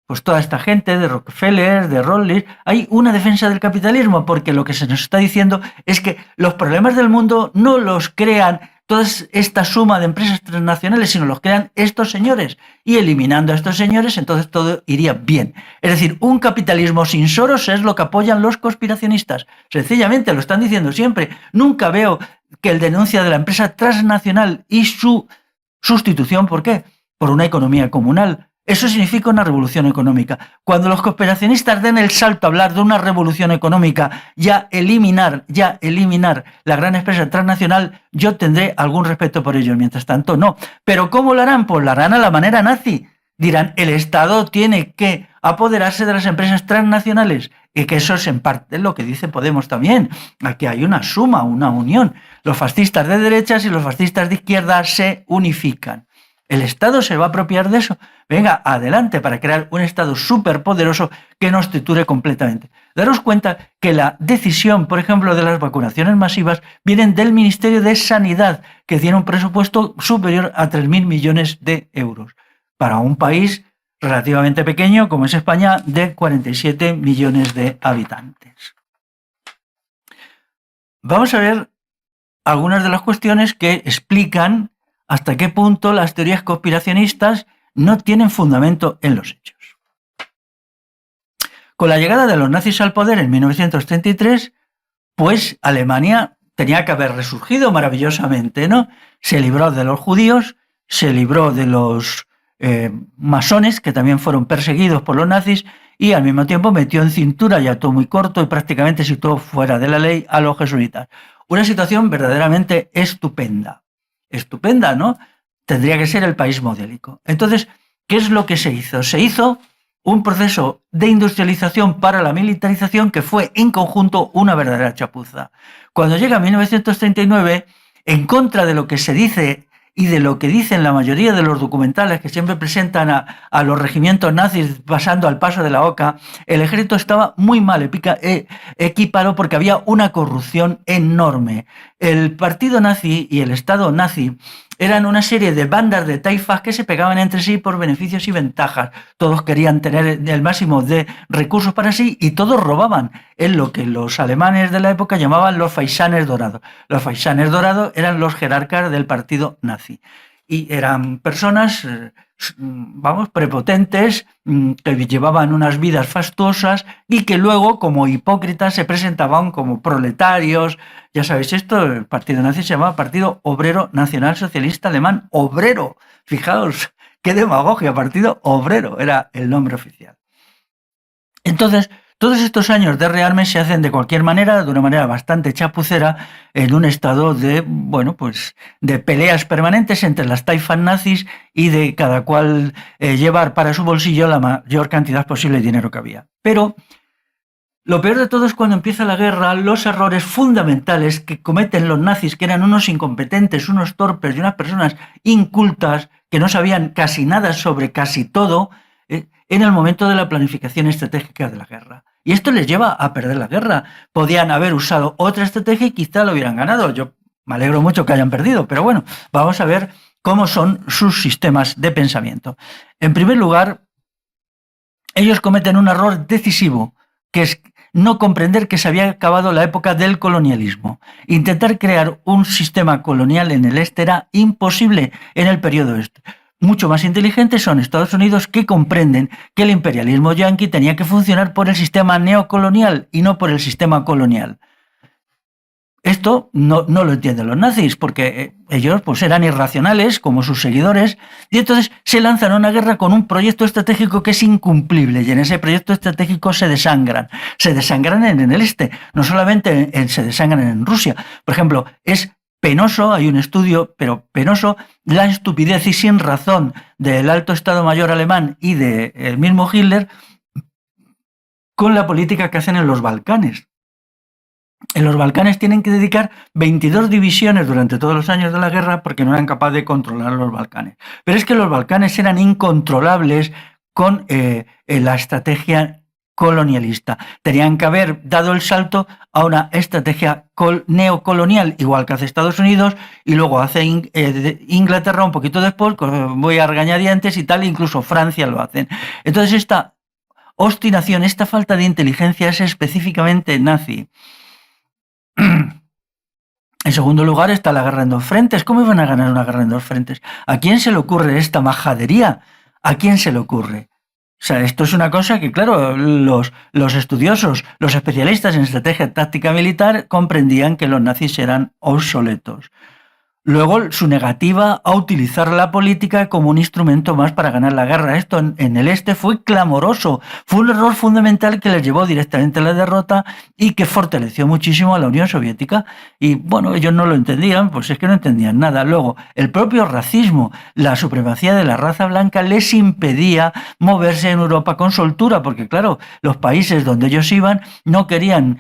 pues toda esta gente, de Rockefeller, de Rothschild, hay una defensa del capitalismo, porque lo que se nos está diciendo es que los problemas del mundo no los crean toda esta suma de empresas transnacionales, sino los crean estos señores, y eliminando a estos señores, entonces todo iría bien. Es decir, un capitalismo sin Soros es lo que apoyan los conspiracionistas. Sencillamente, lo están diciendo siempre. Nunca veo que el denuncia de la empresa transnacional y su sustitución, ¿por qué? Por una economía comunal. Eso significa una revolución económica. Cuando los conspiracionistas den el salto a hablar de una revolución económica, ya eliminar la gran empresa transnacional, yo tendré algún respeto por ellos. Mientras tanto, no. ¿Pero cómo lo harán? Pues lo harán a la manera nazi. Dirán, el Estado tiene que apoderarse de las empresas transnacionales, y que eso es en parte lo que dice Podemos también. Aquí hay una suma, una unión. Los fascistas de derechas y los fascistas de izquierda se unifican. ¿El Estado se va a apropiar de eso? Venga, adelante, para crear un Estado superpoderoso que nos triture completamente. Daros cuenta que la decisión, por ejemplo, de las vacunaciones masivas vienen del Ministerio de Sanidad, que tiene un presupuesto superior a 3.000 millones de euros, para un país relativamente pequeño, como es España, de 47 millones de habitantes. Vamos a ver algunas de las cuestiones que explican hasta qué punto las teorías conspiracionistas no tienen fundamento en los hechos. Con la llegada de los nazis al poder en 1933, pues Alemania tenía que haber resurgido maravillosamente, ¿no? Se libró de los judíos, se libró de los masones, que también fueron perseguidos por los nazis, y al mismo tiempo metió en cintura, ya todo muy corto, y prácticamente situó fuera de la ley a los jesuitas. Una situación verdaderamente estupenda. Estupenda, ¿no? Tendría que ser el país modélico. Entonces, ¿qué es lo que se hizo? Se hizo un proceso de industrialización para la militarización que fue en conjunto una verdadera chapuza. Cuando llega 1939, en contra de lo que se dice y de lo que dicen la mayoría de los documentales que siempre presentan a los regimientos nazis pasando al paso de la oca, el ejército estaba muy mal equipado porque había una corrupción enorme. El partido nazi y el Estado nazi eran una serie de bandas de taifas que se pegaban entre sí por beneficios y ventajas. Todos querían tener el máximo de recursos para sí y todos robaban. Es lo que los alemanes de la época llamaban los faisanes dorados. Los faisanes dorados eran los jerarcas del partido nazi. y eran personas, vamos, prepotentes, que llevaban unas vidas fastuosas y que luego, como hipócritas, se presentaban como proletarios. Ya sabéis esto, el partido nazi se llamaba Partido Obrero Nacional Socialista Alemán. Obrero, fijaos, qué demagogia, Partido Obrero era el nombre oficial. Entonces, todos estos años de rearme se hacen de cualquier manera, de una manera bastante chapucera, en un estado de, bueno, pues de peleas permanentes entre las taifas nazis y de cada cual llevar para su bolsillo la mayor cantidad posible de dinero que había. Pero lo peor de todo es cuando empieza la guerra, los errores fundamentales que cometen los nazis, que eran unos incompetentes, unos torpes y unas personas incultas que no sabían casi nada sobre casi todo, en el momento de la planificación estratégica de la guerra. Y esto les lleva a perder la guerra. Podían haber usado otra estrategia y quizá lo hubieran ganado. Yo me alegro mucho que hayan perdido, pero bueno, vamos a ver cómo son sus sistemas de pensamiento. En primer lugar, ellos cometen un error decisivo, que es no comprender que se había acabado la época del colonialismo. Intentar crear un sistema colonial en el este era imposible en el periodo este. Mucho más inteligentes son Estados Unidos, que comprenden que el imperialismo yanqui tenía que funcionar por el sistema neocolonial y no por el sistema colonial. Esto no lo entienden los nazis, porque ellos pues eran irracionales, como sus seguidores, y entonces se lanzan a una guerra con un proyecto estratégico que es incumplible, y en ese proyecto estratégico se desangran en el este, no solamente se desangran en Rusia. Por ejemplo, es penoso, hay un estudio, pero penoso, la estupidez y sin razón del alto Estado Mayor alemán y del mismo Hitler con la política que hacen en los Balcanes. En los Balcanes tienen que dedicar 22 divisiones durante todos los años de la guerra porque no eran capaces de controlar los Balcanes. Pero es que los Balcanes eran incontrolables con la estrategia colonialista. Tenían que haber dado el salto a una estrategia neocolonial, igual que hace Estados Unidos, y luego hace Inglaterra un poquito después, voy a regañadientes y tal, incluso Francia lo hacen. Entonces esta obstinación, esta falta de inteligencia es específicamente nazi. En segundo lugar está la guerra en dos frentes. ¿Cómo iban a ganar una guerra en dos frentes? ¿A quién se le ocurre esta majadería? ¿A quién se le ocurre? O sea, esto es una cosa que, claro, los estudiosos, los especialistas en estrategia táctica militar comprendían que los nazis eran obsoletos. Luego, su negativa a utilizar la política como un instrumento más para ganar la guerra. Esto en el este fue clamoroso. Fue un error fundamental que les llevó directamente a la derrota y que fortaleció muchísimo a la Unión Soviética. Y bueno, ellos no lo entendían, pues es que no entendían nada. Luego, el propio racismo, la supremacía de la raza blanca les impedía moverse en Europa con soltura, porque claro, los países donde ellos iban no querían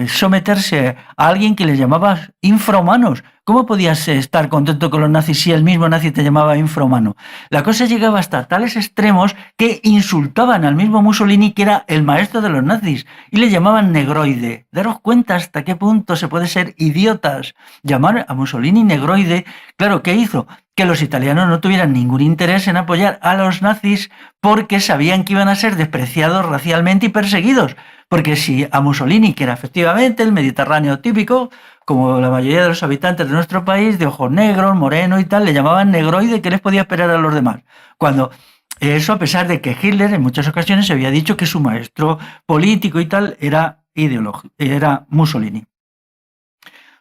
someterse a alguien que les llamaba infrahumanos. ¿Cómo podías estar contento con los nazis si el mismo nazi te llamaba infrahumano? La cosa llegaba hasta tales extremos que insultaban al mismo Mussolini, que era el maestro de los nazis, y le llamaban negroide. Daros cuenta hasta qué punto se puede ser idiotas. Llamar a Mussolini negroide, claro, ¿qué hizo? Que los italianos no tuvieran ningún interés en apoyar a los nazis porque sabían que iban a ser despreciados racialmente y perseguidos. Porque si a Mussolini, que era efectivamente el Mediterráneo típico, como la mayoría de los habitantes de nuestro país, de ojos negros, moreno y tal, le llamaban negroide, ¿qué les podía esperar a los demás? Cuando eso, a pesar de que Hitler en muchas ocasiones se había dicho que su maestro político y tal era Mussolini.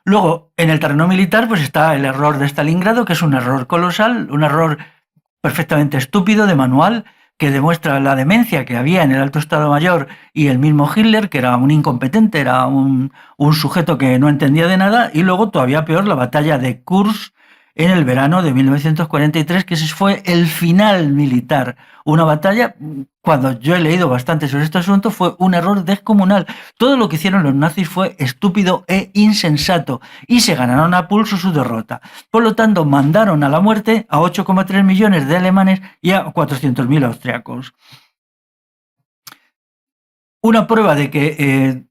Luego, en el terreno militar, pues está el error de Stalingrado, que es un error colosal, un error perfectamente estúpido de manual, que demuestra la demencia que había en el alto Estado Mayor y el mismo Hitler, que era un incompetente, era un sujeto que no entendía de nada. Y luego, todavía peor, la batalla de Kursk en el verano de 1943, que ese fue el final militar. Una batalla, cuando yo he leído bastante sobre este asunto, fue un error descomunal. Todo lo que hicieron los nazis fue estúpido e insensato y se ganaron a pulso su derrota. Por lo tanto, mandaron a la muerte a 8,3 millones de alemanes y a 400.000 austriacos. Una prueba de que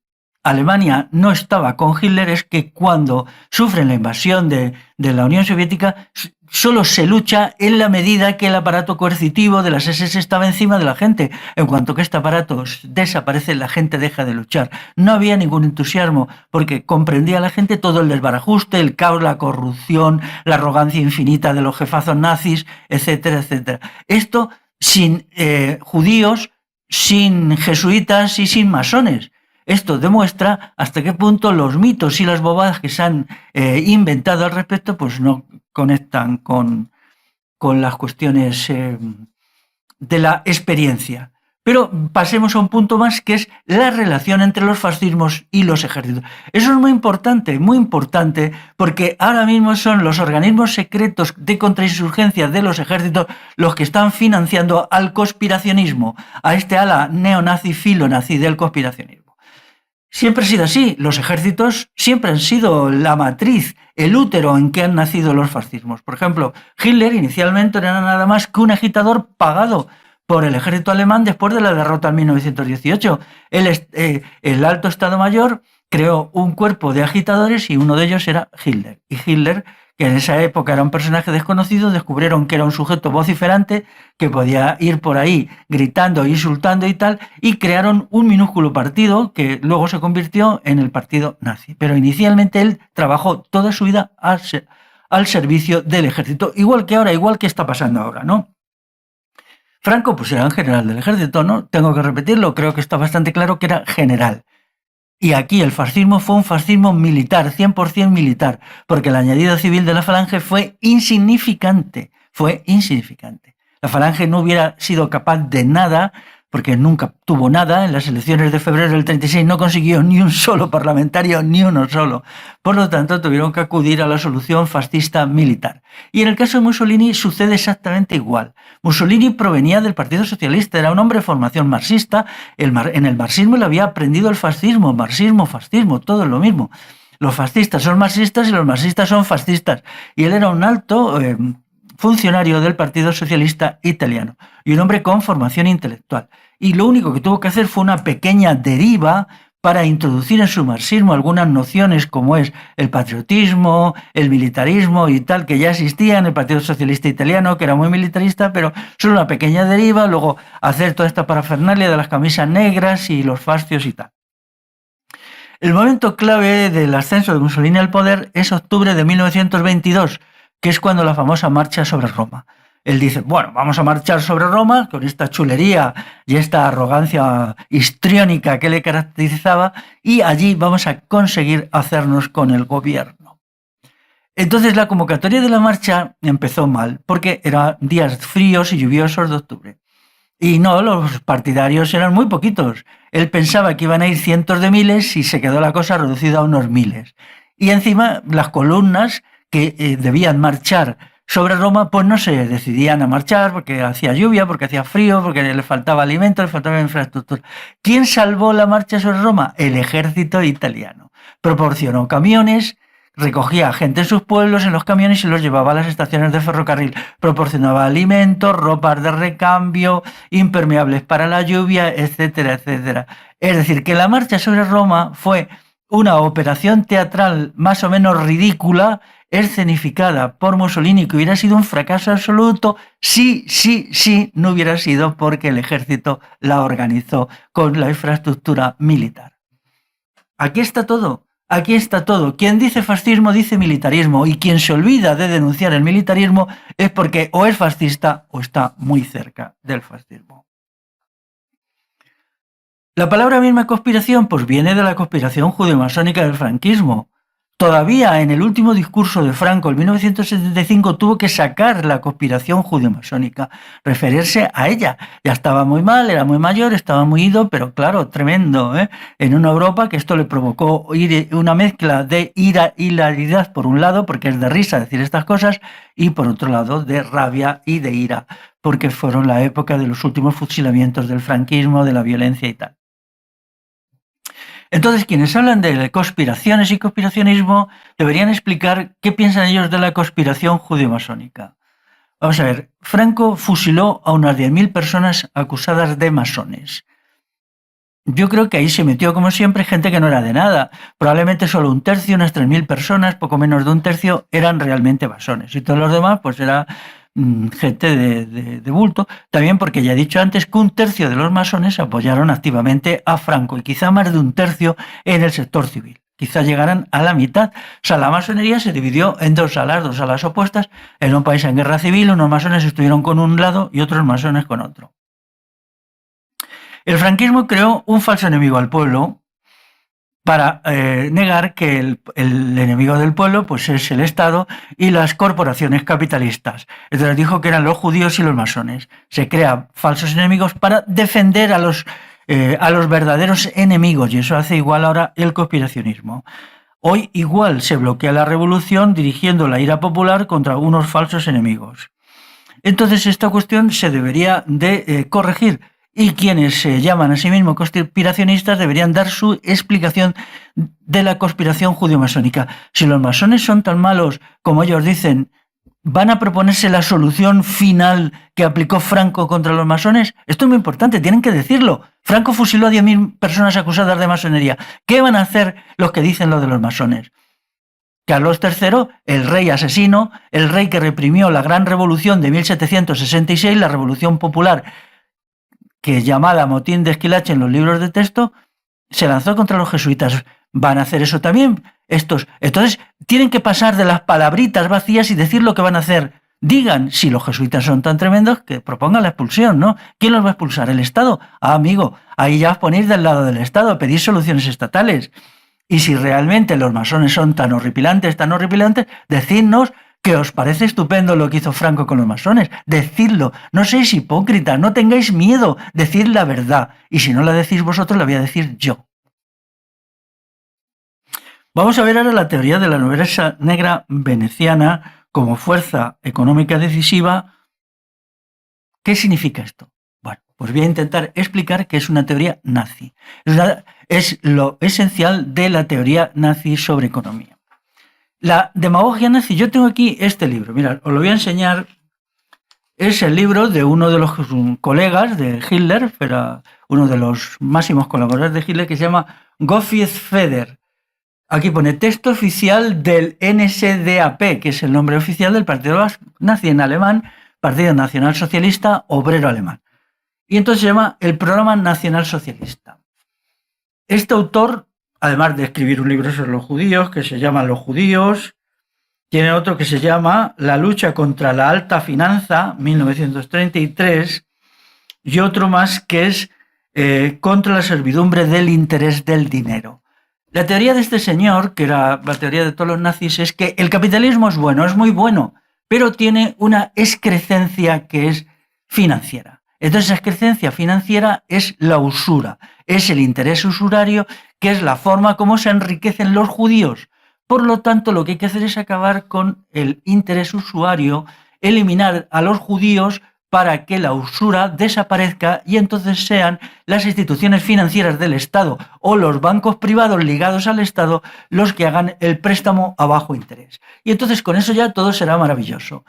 Alemania no estaba con Hitler es que cuando sufren la invasión de la Unión Soviética solo se lucha en la medida que el aparato coercitivo de las SS estaba encima de la gente. En cuanto que este aparato desaparece, la gente deja de luchar. No había ningún entusiasmo porque comprendía a la gente todo el desbarajuste, el caos, la corrupción, la arrogancia infinita de los jefazos nazis, etcétera, etcétera. Esto sin judíos, sin jesuitas y sin masones. Esto demuestra hasta qué punto los mitos y las bobadas que se han inventado al respecto pues no conectan con las cuestiones de la experiencia. Pero pasemos a un punto más, que es la relación entre los fascismos y los ejércitos. Eso es muy importante, porque ahora mismo son los organismos secretos de contrainsurgencia de los ejércitos los que están financiando al conspiracionismo, a este ala neonazi, filonazi del conspiracionismo. Siempre ha sido así. Los ejércitos siempre han sido la matriz, el útero en que han nacido los fascismos. Por ejemplo, Hitler inicialmente no era nada más que un agitador pagado por el ejército alemán después de la derrota en 1918. El alto Estado Mayor creó un cuerpo de agitadores y uno de ellos era Hitler. Y Hitler, que en esa época era un personaje desconocido, descubrieron que era un sujeto vociferante que podía ir por ahí gritando, insultando y tal, y crearon un minúsculo partido que luego se convirtió en el partido nazi. Pero inicialmente él trabajó toda su vida al servicio del ejército, igual que ahora, igual que está pasando ahora, ¿no? Franco pues era un general del ejército, ¿no? Tengo que repetirlo, creo que está bastante claro que era general. Y aquí el fascismo fue un fascismo militar, 100% militar, porque el añadido civil de la Falange fue insignificante. La Falange no hubiera sido capaz de nada, porque nunca tuvo nada. En las elecciones de febrero del 36 no consiguió ni un solo parlamentario, ni uno solo. Por lo tanto, tuvieron que acudir a la solución fascista militar. Y en el caso de Mussolini sucede exactamente igual. Mussolini provenía del Partido Socialista, era un hombre de formación marxista. En el marxismo le había aprendido el fascismo, marxismo, fascismo, todo es lo mismo. Los fascistas son marxistas y los marxistas son fascistas. Y él era un alto funcionario del Partido Socialista Italiano y un hombre con formación intelectual. Y lo único que tuvo que hacer fue una pequeña deriva para introducir en su marxismo algunas nociones como es el patriotismo, el militarismo y tal, que ya existía en el Partido Socialista Italiano, que era muy militarista, pero solo una pequeña deriva, luego hacer toda esta parafernalia de las camisas negras y los fascios y tal. El momento clave del ascenso de Mussolini al poder es octubre de 1922, que es cuando la famosa marcha sobre Roma. Él dice, bueno, vamos a marchar sobre Roma con esta chulería y esta arrogancia histriónica que le caracterizaba y allí vamos a conseguir hacernos con el gobierno. Entonces la convocatoria de la marcha empezó mal porque eran días fríos y lluviosos de octubre. Y no, los partidarios eran muy poquitos. Él pensaba que iban a ir cientos de miles y se quedó la cosa reducida a unos miles. Y encima las columnas que debían marchar sobre Roma, pues no se decidían a marchar porque hacía lluvia, porque hacía frío, porque le faltaba alimento, le faltaba infraestructura. ¿Quién salvó la marcha sobre Roma? El ejército italiano. Proporcionó camiones, recogía gente en sus pueblos, en los camiones y los llevaba a las estaciones de ferrocarril. Proporcionaba alimentos, ropas de recambio, impermeables para la lluvia, etcétera, etcétera. Es decir, que la marcha sobre Roma fue una operación teatral más o menos ridícula, escenificada por Mussolini, que hubiera sido un fracaso absoluto si no hubiera sido porque el ejército la organizó con la infraestructura militar. Aquí está todo. Quien dice fascismo dice militarismo, y quien se olvida de denunciar el militarismo es porque o es fascista o está muy cerca del fascismo. La palabra misma conspiración pues viene de la conspiración judeo-masónica del franquismo. Todavía en el último discurso de Franco, en 1975, tuvo que sacar la conspiración judeo-masónica, referirse a ella. Ya estaba muy mal, era muy mayor, estaba muy ido, pero claro, tremendo, ¿eh? En una Europa que esto le provocó una mezcla de hilaridad por un lado, porque es de risa decir estas cosas, y por otro lado de rabia y de ira, porque fueron la época de los últimos fusilamientos del franquismo, de la violencia y tal. Entonces, quienes hablan de conspiraciones y conspiracionismo deberían explicar qué piensan ellos de la conspiración judeo-masónica. Vamos a ver, Franco fusiló a unas 10.000 personas acusadas de masones. yo creo que ahí se metió, como siempre, gente que no era de nada. Probablemente solo un tercio, unas 3.000 personas, poco menos de un tercio, eran realmente masones. Y todos los demás, pues era gente de bulto. También porque ya he dicho antes que un tercio de los masones apoyaron activamente a Franco y quizá más de un tercio en el sector civil. Quizá llegaran a la mitad. O sea, la masonería se dividió en dos alas opuestas. En un país en guerra civil, unos masones estuvieron con un lado y otros masones con otro. El franquismo creó un falso enemigo al pueblo para negar que el enemigo del pueblo pues es el Estado y las corporaciones capitalistas. Entonces dijo que eran los judíos y los masones. Se crean falsos enemigos para defender a los verdaderos enemigos, y eso hace igual ahora el conspiracionismo. Hoy igual se bloquea la revolución dirigiendo la ira popular contra unos falsos enemigos. Entonces esta cuestión se debería de corregir, y quienes se llaman a sí mismos conspiracionistas deberían dar su explicación de la conspiración judío-masónica. Si los masones son tan malos como ellos dicen, ¿van a proponerse la solución final que aplicó Franco contra los masones? Esto es muy importante, tienen que decirlo. Franco fusiló a 10.000 personas acusadas de masonería. ¿Qué van a hacer los que dicen lo de los masones? Carlos III, el rey asesino, el rey que reprimió la gran revolución de 1766, la revolución popular, que es llamada Motín de Esquilache en los libros de texto, se lanzó contra los jesuitas. ¿Van a hacer eso también estos? Entonces, tienen que pasar de las palabritas vacías y decir lo que van a hacer. Digan, si los jesuitas son tan tremendos, que propongan la expulsión, ¿no? ¿Quién los va a expulsar? ¿El Estado? Ah, amigo, ahí ya os ponéis del lado del Estado, pedís soluciones estatales. Y si realmente los masones son tan horripilantes, decidnos que os parece estupendo lo que hizo Franco con los masones. Decidlo, no seáis hipócritas, no tengáis miedo, decid la verdad. Y si no la decís vosotros, la voy a decir yo. Vamos a ver ahora la teoría de la nobleza negra veneciana como fuerza económica decisiva. ¿Qué significa esto? Bueno, pues voy a intentar explicar que es una teoría nazi. Es lo esencial de la teoría nazi sobre economía. La demagogia nazi, yo tengo aquí este libro, mirad, os lo voy a enseñar. Es el libro de uno de los colegas de Hitler, pero uno de los máximos colaboradores de Hitler, que se llama Gottfried Feder. Aquí pone texto oficial del NSDAP, que es el nombre oficial del partido nazi en alemán, Partido Nacional Socialista Obrero Alemán. Y entonces se llama el Programa Nacional Socialista. Este autor, además de escribir un libro sobre los judíos, que se llama Los judíos, tiene otro que se llama La lucha contra la alta finanza, 1933, y otro más que es contra la servidumbre del interés del dinero. La teoría de este señor, que era la teoría de todos los nazis, es que el capitalismo es bueno, es muy bueno, pero tiene una excrecencia que es financiera. Entonces, esa excrecencia financiera es la usura, es el interés usurario, que es la forma como se enriquecen los judíos. Por lo tanto, lo que hay que hacer es acabar con el interés usuario, eliminar a los judíos para que la usura desaparezca y entonces sean las instituciones financieras del Estado o los bancos privados ligados al Estado los que hagan el préstamo a bajo interés. Y entonces con eso ya todo será maravilloso.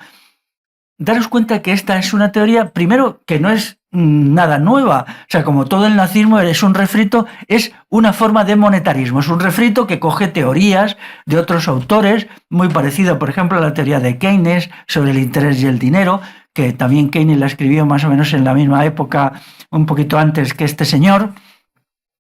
Daros cuenta que esta es una teoría, primero, que no es nada nueva. O sea, como todo el nazismo es un refrito, es una forma de monetarismo. Es un refrito que coge teorías de otros autores, muy parecido, por ejemplo, a la teoría de Keynes sobre el interés y el dinero, que también Keynes la escribió más o menos en la misma época, un poquito antes que este señor,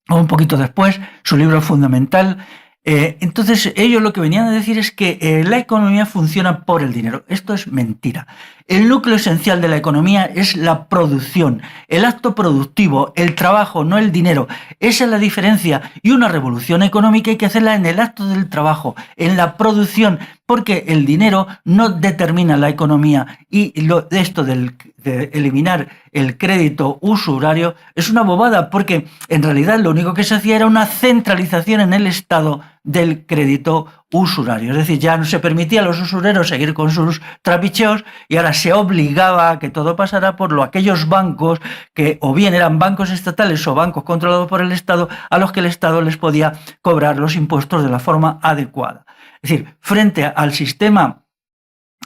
o un poquito después, su libro fundamental. Entonces ellos lo que venían a decir es que la economía funciona por el dinero. Esto es mentira. El núcleo esencial de la economía es la producción, el acto productivo, el trabajo, no el dinero. Esa es la diferencia, y una revolución económica hay que hacerla en el acto del trabajo, en la producción, porque el dinero no determina la economía, y esto de eliminar el crédito usurario es una bobada, porque en realidad lo único que se hacía era una centralización en el Estado del crédito usurario. Es decir, ya no se permitía a los usureros seguir con sus trapicheos y ahora se obligaba a que todo pasara por aquellos bancos que o bien eran bancos estatales o bancos controlados por el Estado, a los que el Estado les podía cobrar los impuestos de la forma adecuada. Es decir, frente al sistema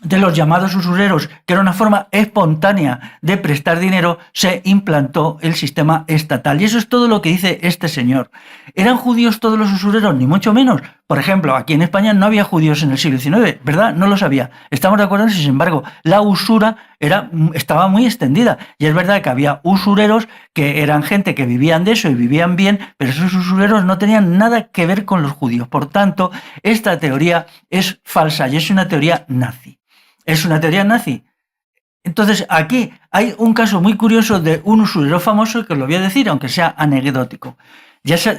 de los llamados usureros, que era una forma espontánea de prestar dinero, se implantó el sistema estatal. Y eso es todo lo que dice este señor. ¿Eran judíos todos los usureros? Ni mucho menos. Por ejemplo, aquí en España no había judíos en el siglo XIX, ¿verdad? No lo sabía. Estamos de acuerdo, sin embargo, la usura estaba muy extendida. Y es verdad que había usureros que eran gente que vivían de eso y vivían bien, pero esos usureros no tenían nada que ver con los judíos. Por tanto, esta teoría es falsa y es una teoría nazi. Es una teoría nazi. Entonces, aquí hay un caso muy curioso de un usurero famoso que os lo voy a decir, aunque sea anecdótico.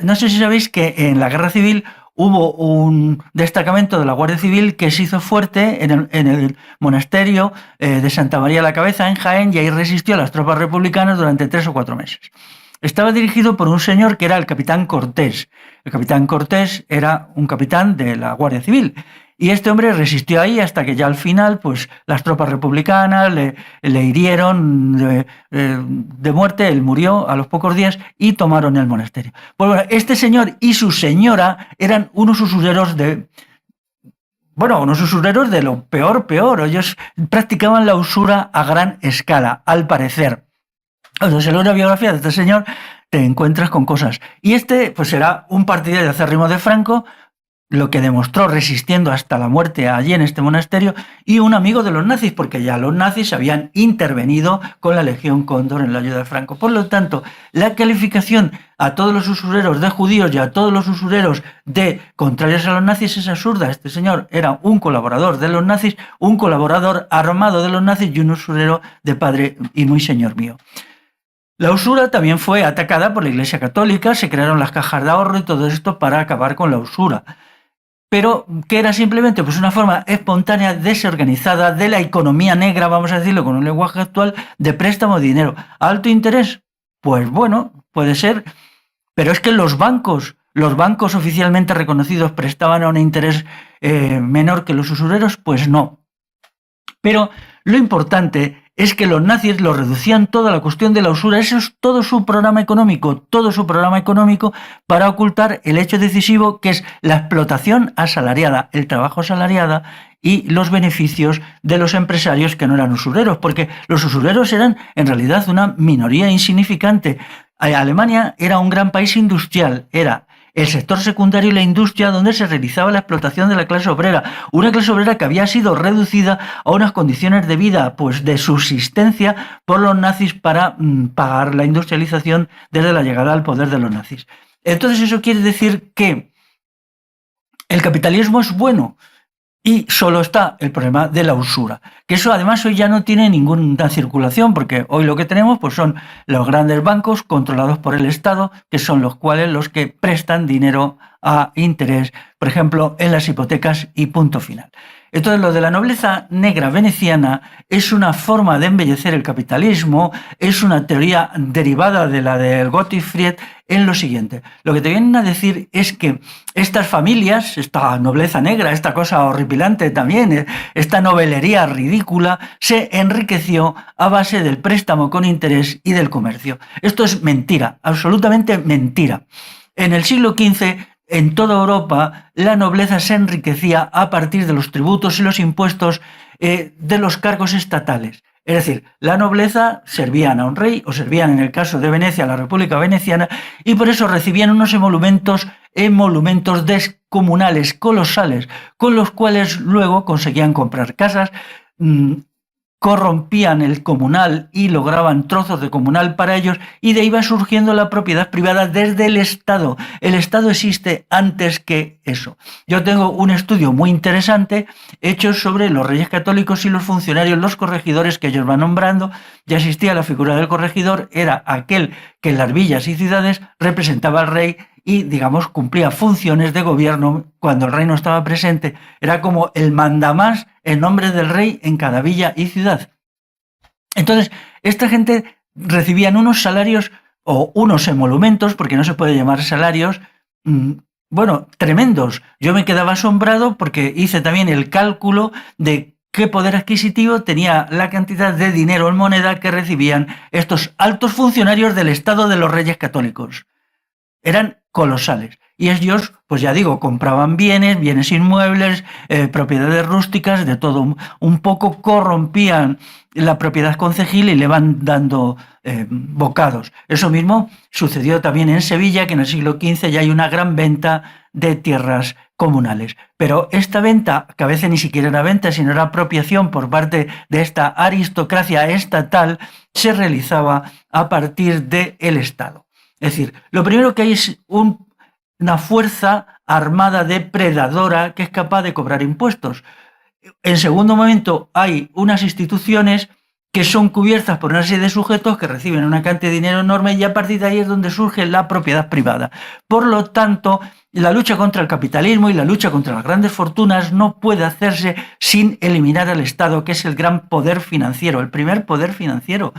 No sé si sabéis que en la Guerra Civil hubo un destacamento de la Guardia Civil que se hizo fuerte en el monasterio de Santa María la Cabeza, en Jaén, y ahí resistió a las tropas republicanas durante 3 o 4 meses. Estaba dirigido por un señor que era el capitán Cortés. El capitán Cortés era un capitán de la Guardia Civil. Y este hombre resistió ahí hasta que ya al final, pues las tropas republicanas le hirieron de muerte, él murió a los pocos días y tomaron el monasterio. Pues bueno, este señor y su señora eran unos usureros de lo peor. Ellos practicaban la usura a gran escala, al parecer. Cuando se lee una biografía de este señor, te encuentras con cosas. Y este, pues era un partidario acérrimo de Franco, lo que demostró resistiendo hasta la muerte allí en este monasterio, y un amigo de los nazis, porque ya los nazis habían intervenido con la Legión Cóndor en la ayuda de Franco. Por lo tanto, la calificación a todos los usureros de judíos y a todos los usureros de contrarios a los nazis es absurda. Este señor era un colaborador de los nazis, un colaborador armado de los nazis y un usurero de padre y muy señor mío. La usura también fue atacada por la Iglesia Católica, se crearon las cajas de ahorro y todo esto para acabar con la usura. Pero que era simplemente pues una forma espontánea, desorganizada de la economía negra, vamos a decirlo con un lenguaje actual, de préstamo de dinero. ¿Alto interés? Pues bueno, puede ser, pero es que los bancos oficialmente reconocidos prestaban a un interés menor que los usureros, pues no. Pero lo importante es que los nazis lo reducían toda la cuestión de la usura. Eso es todo su programa económico para ocultar el hecho decisivo que es la explotación asalariada, el trabajo asalariado y los beneficios de los empresarios que no eran usureros, porque los usureros eran en realidad una minoría insignificante. Alemania era un gran país industrial, era el sector secundario y la industria donde se realizaba la explotación de la clase obrera, una clase obrera que había sido reducida a unas condiciones de vida, pues de subsistencia por los nazis para pagar la industrialización desde la llegada al poder de los nazis. Entonces eso quiere decir que el capitalismo es bueno, y solo está el problema de la usura, que eso además hoy ya no tiene ninguna circulación, porque hoy lo que tenemos pues son los grandes bancos controlados por el Estado, que son los que prestan dinero a interés, por ejemplo, en las hipotecas y punto final. Entonces, lo de la nobleza negra veneciana es una forma de embellecer el capitalismo, es una teoría derivada de la del Gottfried en lo siguiente. Lo que te vienen a decir es que estas familias, esta nobleza negra, esta cosa horripilante también, esta novelería ridícula, se enriqueció a base del préstamo con interés y del comercio. Esto es mentira, absolutamente mentira. En el siglo XV, en toda Europa, la nobleza se enriquecía a partir de los tributos y los impuestos de los cargos estatales. Es decir, la nobleza servían a un rey, o servían en el caso de Venecia a la República Veneciana, y por eso recibían unos emolumentos descomunales, colosales, con los cuales luego conseguían comprar casas, corrompían el comunal y lograban trozos de comunal para ellos, y de ahí va surgiendo la propiedad privada desde el Estado. El Estado existe antes que eso. Yo tengo un estudio muy interesante hecho sobre los reyes católicos y los funcionarios, los corregidores que ellos van nombrando. Ya existía la figura del corregidor, era aquel que en las villas y ciudades representaba al rey y, digamos, cumplía funciones de gobierno cuando el rey no estaba presente. Era como el mandamás en nombre del rey en cada villa y ciudad. Entonces, esta gente recibían unos salarios o unos emolumentos, porque no se puede llamar salarios, tremendos. Yo me quedaba asombrado porque hice también el cálculo de qué poder adquisitivo tenía la cantidad de dinero en moneda que recibían estos altos funcionarios del Estado de los Reyes Católicos. Eran colosales. Y ellos, pues ya digo, compraban bienes inmuebles, propiedades rústicas, de todo. Un poco corrompían la propiedad concejil y le van dando bocados. Eso mismo sucedió también en Sevilla, que en el siglo XV ya hay una gran venta de tierras comunales. Pero esta venta, que a veces ni siquiera era venta, sino era apropiación por parte de esta aristocracia estatal, se realizaba a partir del Estado. Es decir, lo primero que hay es una fuerza armada depredadora que es capaz de cobrar impuestos. En segundo momento, hay unas instituciones que son cubiertas por una serie de sujetos que reciben una cantidad de dinero enorme, y a partir de ahí es donde surge la propiedad privada. Por lo tanto, la lucha contra el capitalismo y la lucha contra las grandes fortunas no puede hacerse sin eliminar al Estado, que es el gran poder financiero, el primer poder financiero.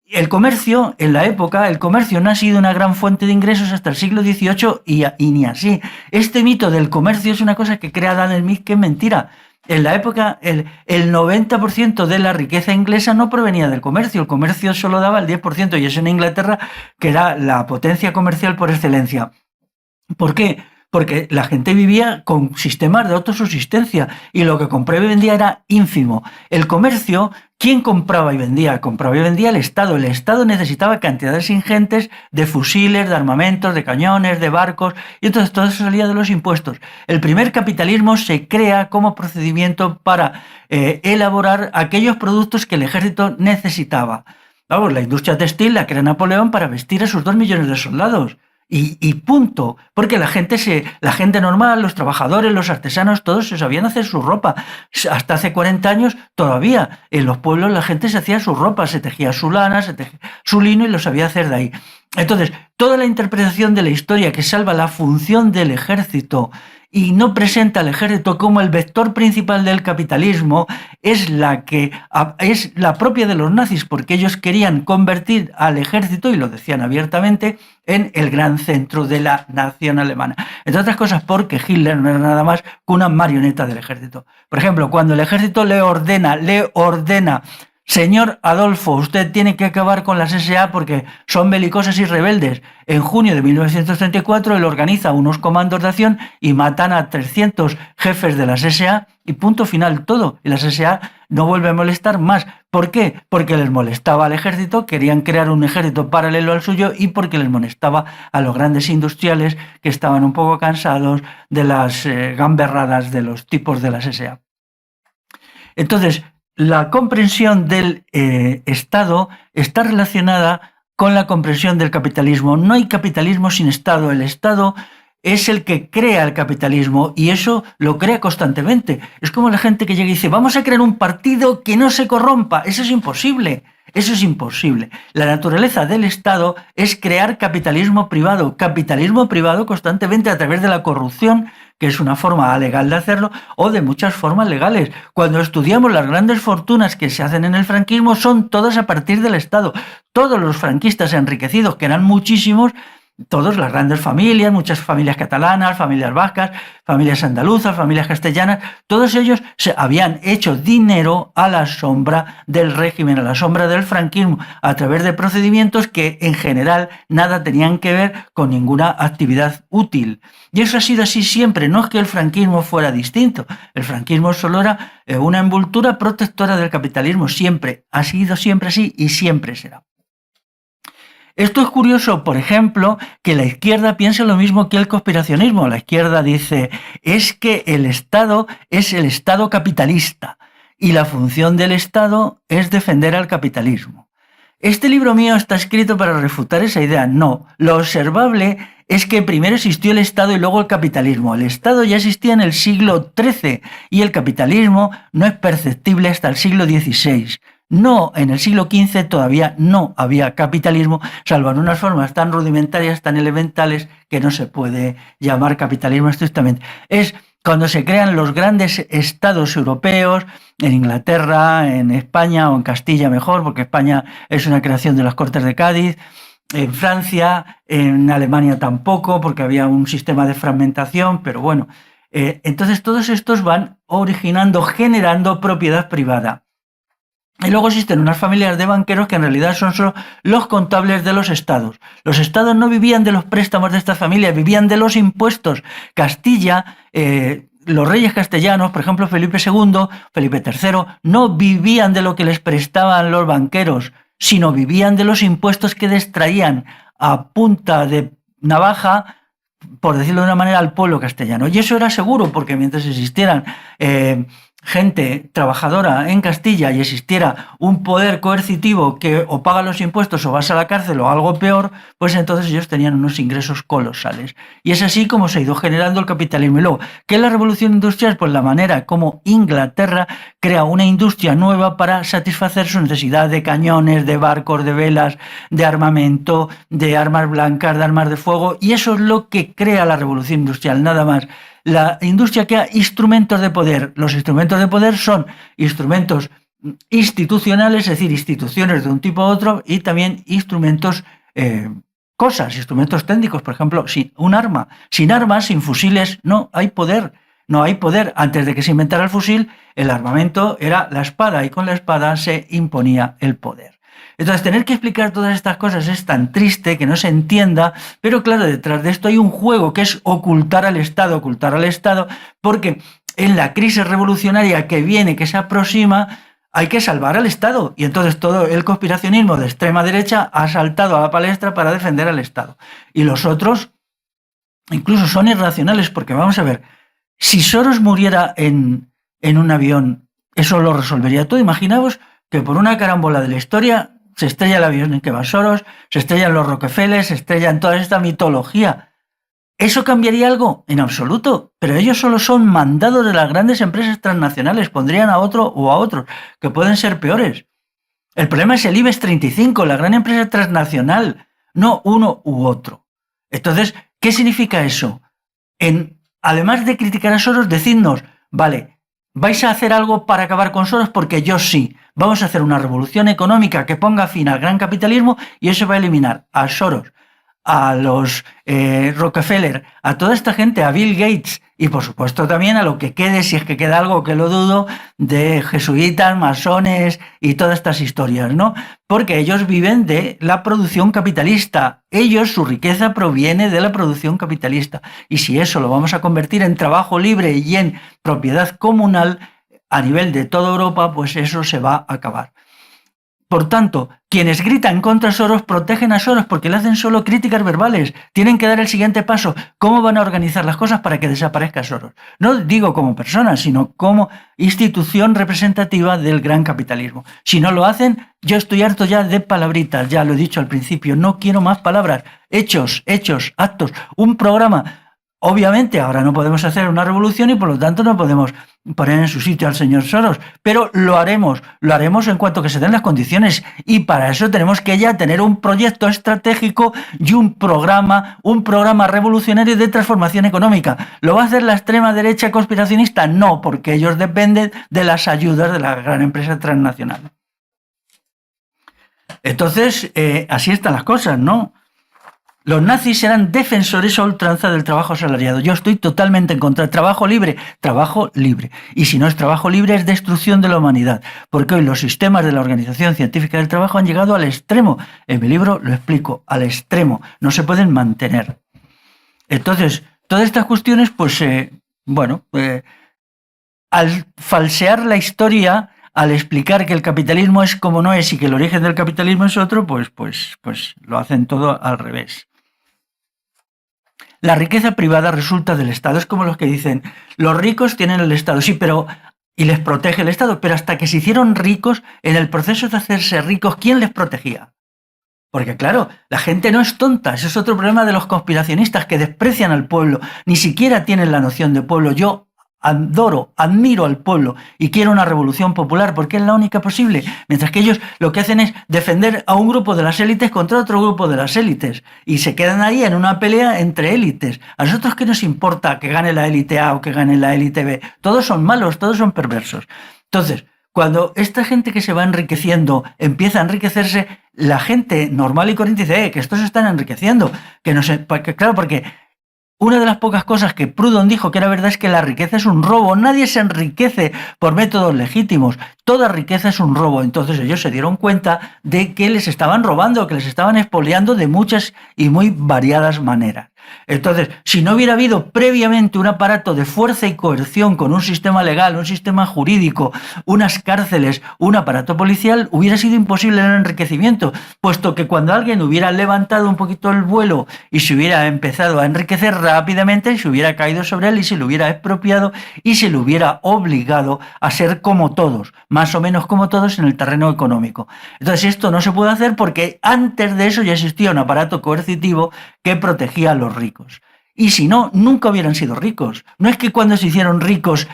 El comercio, en la época, el comercio no ha sido una gran fuente de ingresos hasta el siglo XVIII y ni así. Este mito del comercio es una cosa que crea Adam Smith, que es mentira. En la época, el 90% de la riqueza inglesa no provenía del comercio. El comercio solo daba el 10%, y eso en Inglaterra, que era la potencia comercial por excelencia. ¿Por qué? Porque la gente vivía con sistemas de autosubsistencia y lo que compraba y vendía era ínfimo. El comercio, ¿quién compraba y vendía? Compraba y vendía el Estado. El Estado necesitaba cantidades ingentes de fusiles, de armamentos, de cañones, de barcos, y entonces todo eso salía de los impuestos. El primer capitalismo se crea como procedimiento para elaborar aquellos productos que el ejército necesitaba. Vamos, la industria textil la crea Napoleón para vestir a sus 2 millones de soldados. Y punto, porque la gente normal, los trabajadores, los artesanos, todos se sabían hacer su ropa. Hasta hace 40 años todavía en los pueblos la gente se hacía su ropa, se tejía su lana, se tejía su lino y lo sabía hacer de ahí. Entonces, toda la interpretación de la historia que salva la función del ejército y no presenta al ejército como el vector principal del capitalismo es la propia de los nazis, porque ellos querían convertir al ejército, y lo decían abiertamente, en el gran centro de la nación alemana. Entre otras cosas porque Hitler no era nada más que una marioneta del ejército. Por ejemplo, cuando el ejército le ordena, señor Adolfo, usted tiene que acabar con las SA porque son belicosas y rebeldes. En junio de 1934 él organiza unos comandos de acción y matan a 300 jefes de las SA y punto final todo. Y las SA no vuelven a molestar más. ¿Por qué? Porque les molestaba al ejército, querían crear un ejército paralelo al suyo, y porque les molestaba a los grandes industriales que estaban un poco cansados de las gamberradas de los tipos de las SA. Entonces, la comprensión del Estado está relacionada con la comprensión del capitalismo. No hay capitalismo sin Estado. El Estado es el que crea el capitalismo, y eso lo crea constantemente. Es como la gente que llega y dice, vamos a crear un partido que no se corrompa. Eso es imposible. Eso es imposible. La naturaleza del Estado es crear capitalismo privado constantemente a través de la corrupción, que es una forma legal de hacerlo, o de muchas formas legales. Cuando estudiamos las grandes fortunas que se hacen en el franquismo, son todas a partir del Estado. Todos los franquistas enriquecidos, que eran muchísimos, todas las grandes familias, muchas familias catalanas, familias vascas, familias andaluzas, familias castellanas, todos ellos se habían hecho dinero a la sombra del régimen, a la sombra del franquismo, a través de procedimientos que en general nada tenían que ver con ninguna actividad útil. Y eso ha sido así siempre. No es que el franquismo fuera distinto, el franquismo solo era una envoltura protectora del capitalismo, siempre, ha sido siempre así y siempre será. Esto es curioso, por ejemplo, que la izquierda piense lo mismo que el conspiracionismo. La izquierda dice, es que el Estado es el Estado capitalista y la función del Estado es defender al capitalismo. Este libro mío está escrito para refutar esa idea. No, lo observable es que primero existió el Estado y luego el capitalismo. El Estado ya existía en el siglo XIII y el capitalismo no es perceptible hasta el siglo XVI. No, en el siglo XV todavía no había capitalismo, salvo en unas formas tan rudimentarias, tan elementales, que no se puede llamar capitalismo estrictamente. Es cuando se crean los grandes estados europeos, en Inglaterra, en España o en Castilla mejor, porque España es una creación de las Cortes de Cádiz, en Francia, en Alemania tampoco, porque había un sistema de fragmentación, pero bueno. Entonces todos estos van originando, generando propiedad privada. Y luego existen unas familias de banqueros que en realidad son solo los contables de los estados. Los estados no vivían de los préstamos de estas familias, vivían de los impuestos. Castilla, los reyes castellanos, por ejemplo Felipe II, Felipe III, no vivían de lo que les prestaban los banqueros, sino vivían de los impuestos que extraían a punta de navaja, por decirlo de una manera, al pueblo castellano. Y eso era seguro, porque mientras existieran gente trabajadora en Castilla y existiera un poder coercitivo que o paga los impuestos o vas a la cárcel o algo peor, pues entonces ellos tenían unos ingresos colosales. Y es así como se ha ido generando el capitalismo. Y luego, ¿qué es la revolución industrial? Pues la manera como Inglaterra crea una industria nueva para satisfacer su necesidad de cañones, de barcos, de velas, de armamento, de armas blancas, de armas de fuego, y eso es lo que crea la revolución industrial, nada más. La industria crea instrumentos de poder. Los instrumentos de poder son instrumentos institucionales, es decir, instituciones de un tipo u otro, y también instrumentos, instrumentos técnicos. Por ejemplo, un arma. Sin armas, sin fusiles, no hay poder. No hay poder. Antes de que se inventara el fusil, el armamento era la espada, y con la espada se imponía el poder. Entonces, tener que explicar todas estas cosas es tan triste que no se entienda, pero claro, detrás de esto hay un juego que es ocultar al Estado, porque en la crisis revolucionaria que viene, que se aproxima, hay que salvar al Estado. Y entonces todo el conspiracionismo de extrema derecha ha saltado a la palestra para defender al Estado. Y los otros incluso son irracionales, porque vamos a ver, si Soros muriera en un avión, eso lo resolvería todo. Imaginaos que por una carambola de la historia se estrella el avión en que va Soros, se estrellan los Rockefeller, se estrellan toda esta mitología. ¿Eso cambiaría algo? En absoluto. Pero ellos solo son mandados de las grandes empresas transnacionales. Pondrían a otro o a otros, que pueden ser peores. El problema es el IBEX 35, la gran empresa transnacional, no uno u otro. Entonces, ¿qué significa eso? Además de criticar a Soros, decidnos, vale, ¿vais a hacer algo para acabar con Soros? Porque yo sí. Vamos a hacer una revolución económica que ponga fin al gran capitalismo, y eso va a eliminar a Soros, a los Rockefeller, a toda esta gente, a Bill Gates, y por supuesto también a lo que quede, si es que queda algo, que lo dudo, de jesuitas, masones y todas estas historias, ¿no? Porque ellos viven de la producción capitalista. Ellos, su riqueza proviene de la producción capitalista. Y si eso lo vamos a convertir en trabajo libre y en propiedad comunal a nivel de toda Europa, pues eso se va a acabar. Por tanto, quienes gritan contra Soros protegen a Soros porque le hacen solo críticas verbales. Tienen que dar el siguiente paso. ¿Cómo van a organizar las cosas para que desaparezca Soros? No digo como persona, sino como institución representativa del gran capitalismo. Si no lo hacen, yo estoy harto ya de palabritas, ya lo he dicho al principio, no quiero más palabras. Hechos, actos, un programa. Obviamente ahora no podemos hacer una revolución y por lo tanto no podemos poner en su sitio al señor Soros, pero lo haremos en cuanto que se den las condiciones, y para eso tenemos que ya tener un proyecto estratégico y un programa revolucionario de transformación económica. ¿Lo va a hacer la extrema derecha conspiracionista? No, porque ellos dependen de las ayudas de la gran empresa transnacional. Entonces, así están las cosas, ¿no? Los nazis eran defensores a ultranza del trabajo asalariado. Yo estoy totalmente en contra del trabajo libre. Y si no es trabajo libre, es destrucción de la humanidad. Porque hoy los sistemas de la Organización Científica del Trabajo han llegado al extremo. En mi libro lo explico, al extremo. No se pueden mantener. Entonces, todas estas cuestiones, pues, al falsear la historia, al explicar que el capitalismo es como no es y que el origen del capitalismo es otro, pues lo hacen todo al revés. La riqueza privada resulta del Estado. Es como los que dicen, los ricos tienen el Estado, sí, y les protege el Estado, pero hasta que se hicieron ricos, en el proceso de hacerse ricos, ¿quién les protegía? Porque claro, la gente no es tonta. Ese es otro problema de los conspiracionistas, que desprecian al pueblo, ni siquiera tienen la noción de pueblo. Yo admiro al pueblo y quiero una revolución popular porque es la única posible, mientras que ellos lo que hacen es defender a un grupo de las élites contra otro grupo de las élites y se quedan ahí en una pelea entre élites. ¿A nosotros qué nos importa que gane la élite A o que gane la élite B? Todos son malos, todos son perversos. Entonces, cuando esta gente que se va enriqueciendo empieza a enriquecerse, la gente normal y corriente dice, que estos se están enriqueciendo, porque Una de las pocas cosas que Proudhon dijo que era verdad es que la riqueza es un robo. Nadie se enriquece por métodos legítimos. Toda riqueza es un robo. Entonces ellos se dieron cuenta de que les estaban robando, que les estaban expoliando de muchas y muy variadas maneras. Entonces, si no hubiera habido previamente un aparato de fuerza y coerción con un sistema legal, un sistema jurídico, unas cárceles, un aparato policial, hubiera sido imposible el enriquecimiento, puesto que cuando alguien hubiera levantado un poquito el vuelo y se hubiera empezado a enriquecer rápidamente, se hubiera caído sobre él y se lo hubiera expropiado y se lo hubiera obligado a ser como todos, más o menos como todos en el terreno económico. Entonces esto no se puede hacer porque antes de eso ya existía un aparato coercitivo que protegía a los ricos. Y si no, nunca hubieran sido ricos. No es que cuando se hicieron ricos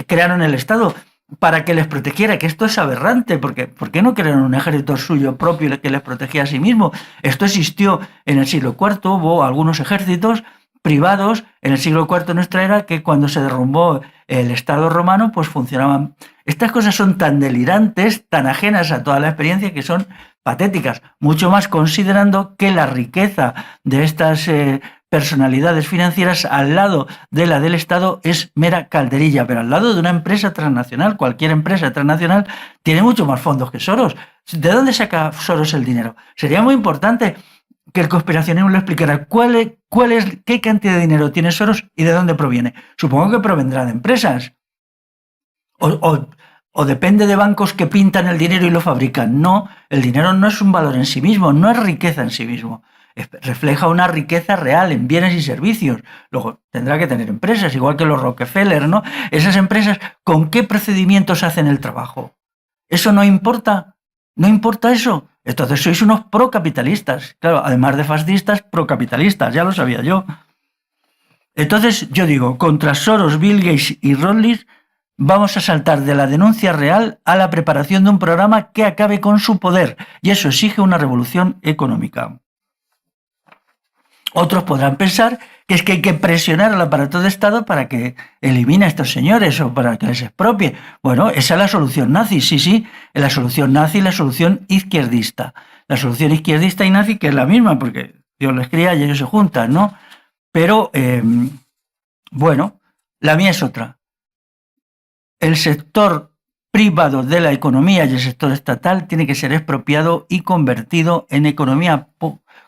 crearon el Estado para que les protegiera, que esto es aberrante, porque ¿por qué no crearon un ejército suyo propio que les protegía a sí mismo? Esto existió en el siglo IV, hubo algunos ejércitos privados en el siglo IV de nuestra era que cuando se derrumbó el Estado romano, pues funcionaban. Estas cosas son tan delirantes, tan ajenas a toda la experiencia, que son patéticas, mucho más considerando que la riqueza de estas personalidades financieras al lado de la del Estado es mera calderilla, pero al lado de una empresa transnacional, cualquier empresa transnacional, tiene mucho más fondos que Soros. ¿De dónde saca Soros el dinero? Sería muy importante que el conspiracionismo le explicara qué cantidad de dinero tiene Soros y de dónde proviene. Supongo que provendrá de empresas. O depende de bancos que pintan el dinero y lo fabrican. No, el dinero no es un valor en sí mismo, no es riqueza en sí mismo. Refleja una riqueza real en bienes y servicios. Luego tendrá que tener empresas, igual que los Rockefeller, ¿no? Esas empresas, ¿con qué procedimientos hacen el trabajo? ¿Eso no importa? ¿No importa eso? Entonces sois unos procapitalistas. Claro, además de fascistas, procapitalistas, ya lo sabía yo. Entonces yo digo, contra Soros, Bill Gates y Rothschild vamos a saltar de la denuncia real a la preparación de un programa que acabe con su poder, y eso exige una revolución económica. Otros podrán pensar que es que hay que presionar al aparato de Estado para que elimine a estos señores o para que les expropie. Bueno, esa es la solución nazi, sí, la solución nazi y la solución izquierdista. La solución izquierdista y nazi que es la misma, porque Dios les cría y ellos se juntan, ¿no? Pero, bueno, la mía es otra. El sector privado de la economía y el sector estatal tiene que ser expropiado y convertido en economía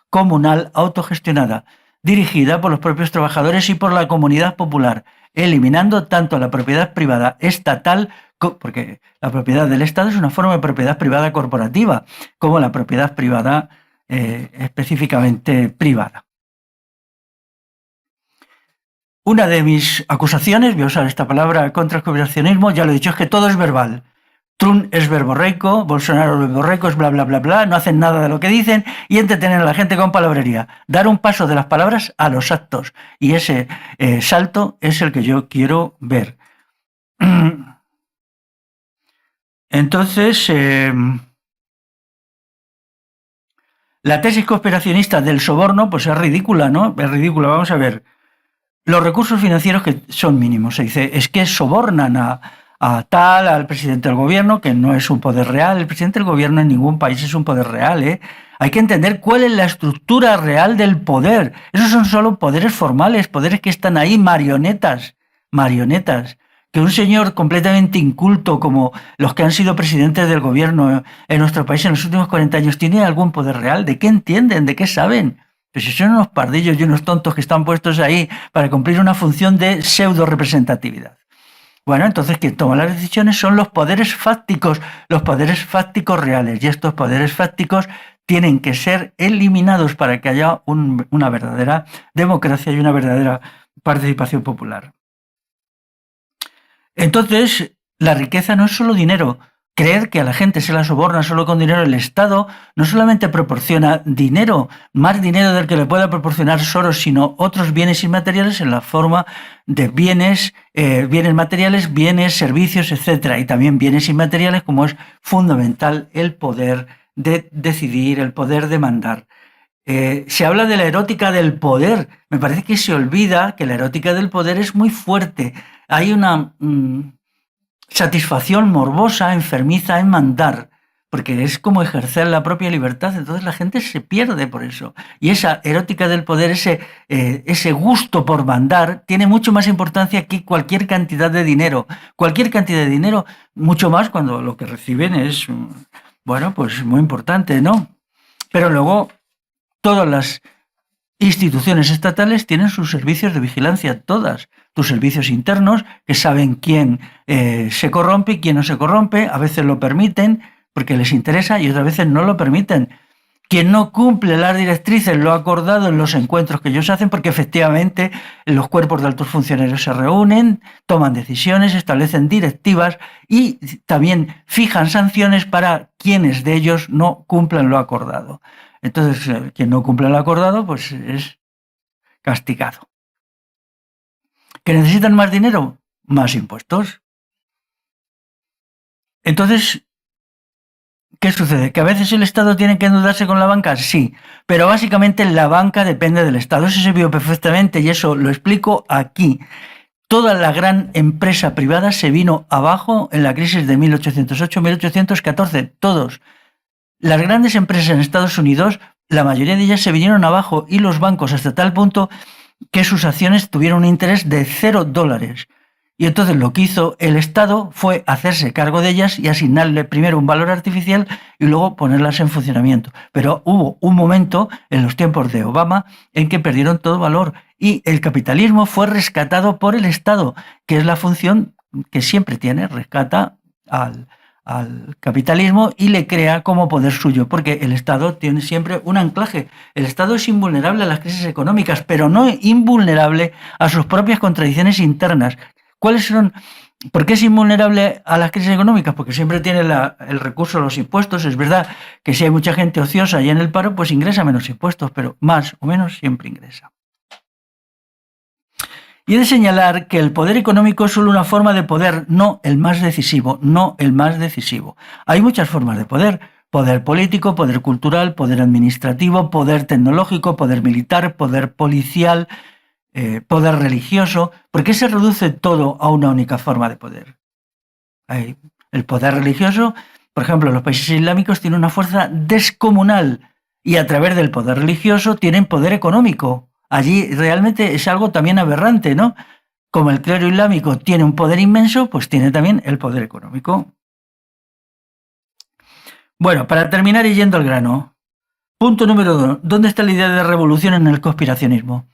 comunal autogestionada, dirigida por los propios trabajadores y por la comunidad popular, eliminando tanto la propiedad privada estatal, porque la propiedad del Estado es una forma de propiedad privada corporativa, como la propiedad privada específicamente privada. Una de mis acusaciones, voy a usar esta palabra contra el conspiracionismo, ya lo he dicho, es que todo es verbal. Trump es verborreico, Bolsonaro es verborreico, es bla, bla, bla, bla, no hacen nada de lo que dicen y entretener a la gente con palabrería. Dar un paso de las palabras a los actos. Y ese salto es el que yo quiero ver. Entonces, la tesis conspiracionista del soborno, pues es ridícula, ¿no? Es ridícula, vamos a ver. Los recursos financieros que son mínimos, se dice, es que sobornan al presidente del gobierno, que no es un poder real. El presidente del gobierno en ningún país es un poder real, ¿eh? Hay que entender cuál es la estructura real del poder. Esos son solo poderes formales, poderes que están ahí, marionetas. Que un señor completamente inculto como los que han sido presidentes del gobierno en nuestro país en los últimos 40 años, ¿tiene algún poder real? ¿De qué entienden? ¿De qué saben? Pues si son unos pardillos y unos tontos que están puestos ahí para cumplir una función de pseudo representatividad. Bueno, entonces quien toma las decisiones son los poderes fácticos reales, y estos poderes fácticos tienen que ser eliminados para que haya una verdadera democracia y una verdadera participación popular. Entonces, la riqueza no es solo dinero. Creer que a la gente se la soborna solo con dinero, el Estado no solamente proporciona dinero, más dinero del que le pueda proporcionar Soros, sino otros bienes inmateriales en la forma de bienes materiales, bienes, servicios, etc. Y también bienes inmateriales, como es fundamental el poder de decidir, el poder de mandar. Se habla de la erótica del poder. Me parece que se olvida que la erótica del poder es muy fuerte. Hay una satisfacción morbosa, enfermiza en mandar. porque es como ejercer la propia libertad, entonces la gente se pierde por eso. Y esa erótica del poder, ese gusto por mandar, tiene mucho más importancia que cualquier cantidad de dinero. Cualquier cantidad de dinero, mucho más cuando lo que reciben es, bueno, pues muy importante, ¿no? Pero luego todas las instituciones estatales tienen sus servicios de vigilancia, todas. Tus servicios internos, que saben quién se corrompe y quién no se corrompe, a veces lo permiten porque les interesa y otras veces no lo permiten. Quien no cumple las directrices lo acordado en los encuentros que ellos hacen, porque efectivamente los cuerpos de altos funcionarios se reúnen, toman decisiones, establecen directivas y también fijan sanciones para quienes de ellos no cumplan lo acordado. Entonces, quien no cumple lo acordado, pues es castigado. ¿Que necesitan más dinero? Más impuestos. Entonces, ¿qué sucede? ¿Que a veces el Estado tiene que endeudarse con la banca? Sí, pero básicamente la banca depende del Estado. Eso se vio perfectamente y eso lo explico aquí. Toda la gran empresa privada se vino abajo en la crisis de 1808-1814, todos. Las grandes empresas en Estados Unidos, la mayoría de ellas se vinieron abajo y los bancos hasta tal punto que sus acciones tuvieron un interés de $0. Y entonces lo que hizo el Estado fue hacerse cargo de ellas y asignarle primero un valor artificial y luego ponerlas en funcionamiento. Pero hubo un momento en los tiempos de Obama en que perdieron todo valor y el capitalismo fue rescatado por el Estado, que es la función que siempre tiene, rescata al capitalismo y le crea como poder suyo, porque el Estado tiene siempre un anclaje. El Estado es invulnerable a las crisis económicas, pero no invulnerable a sus propias contradicciones internas. ¿Cuáles son? ¿Por qué es invulnerable a las crisis económicas? Porque siempre tiene el recurso a los impuestos. Es verdad que si hay mucha gente ociosa y en el paro, pues ingresa menos impuestos, pero más o menos siempre ingresa. Y he de señalar que el poder económico es solo una forma de poder, no el más decisivo, no el más decisivo. Hay muchas formas de poder: poder político, poder cultural, poder administrativo, poder tecnológico, poder militar, poder policial, poder religioso. ¿Por qué se reduce todo a una única forma de poder? El poder religioso, por ejemplo, los países islámicos tienen una fuerza descomunal y a través del poder religioso tienen poder económico. Allí realmente es algo también aberrante, ¿no? Como el clero islámico tiene un poder inmenso, pues tiene también el poder económico. Bueno, para terminar y yendo al grano, punto número 2, ¿dónde está la idea de revolución en el conspiracionismo?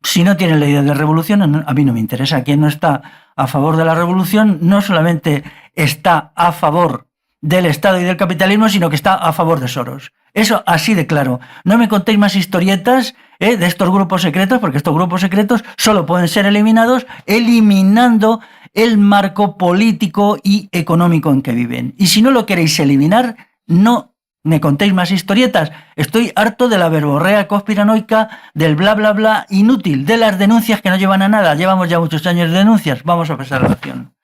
Si no tiene la idea de revolución, a mí no me interesa. Quien no está a favor de la revolución no solamente está a favor del Estado y del capitalismo, sino que está a favor de Soros. Eso así de claro. No me contéis más historietas de estos grupos secretos, porque estos grupos secretos solo pueden ser eliminados eliminando el marco político y económico en que viven. Y si no lo queréis eliminar, no me contéis más historietas. Estoy harto de la verborrea conspiranoica, del bla bla bla inútil, de las denuncias que no llevan a nada. Llevamos ya muchos años de denuncias. Vamos a pasar a la acción.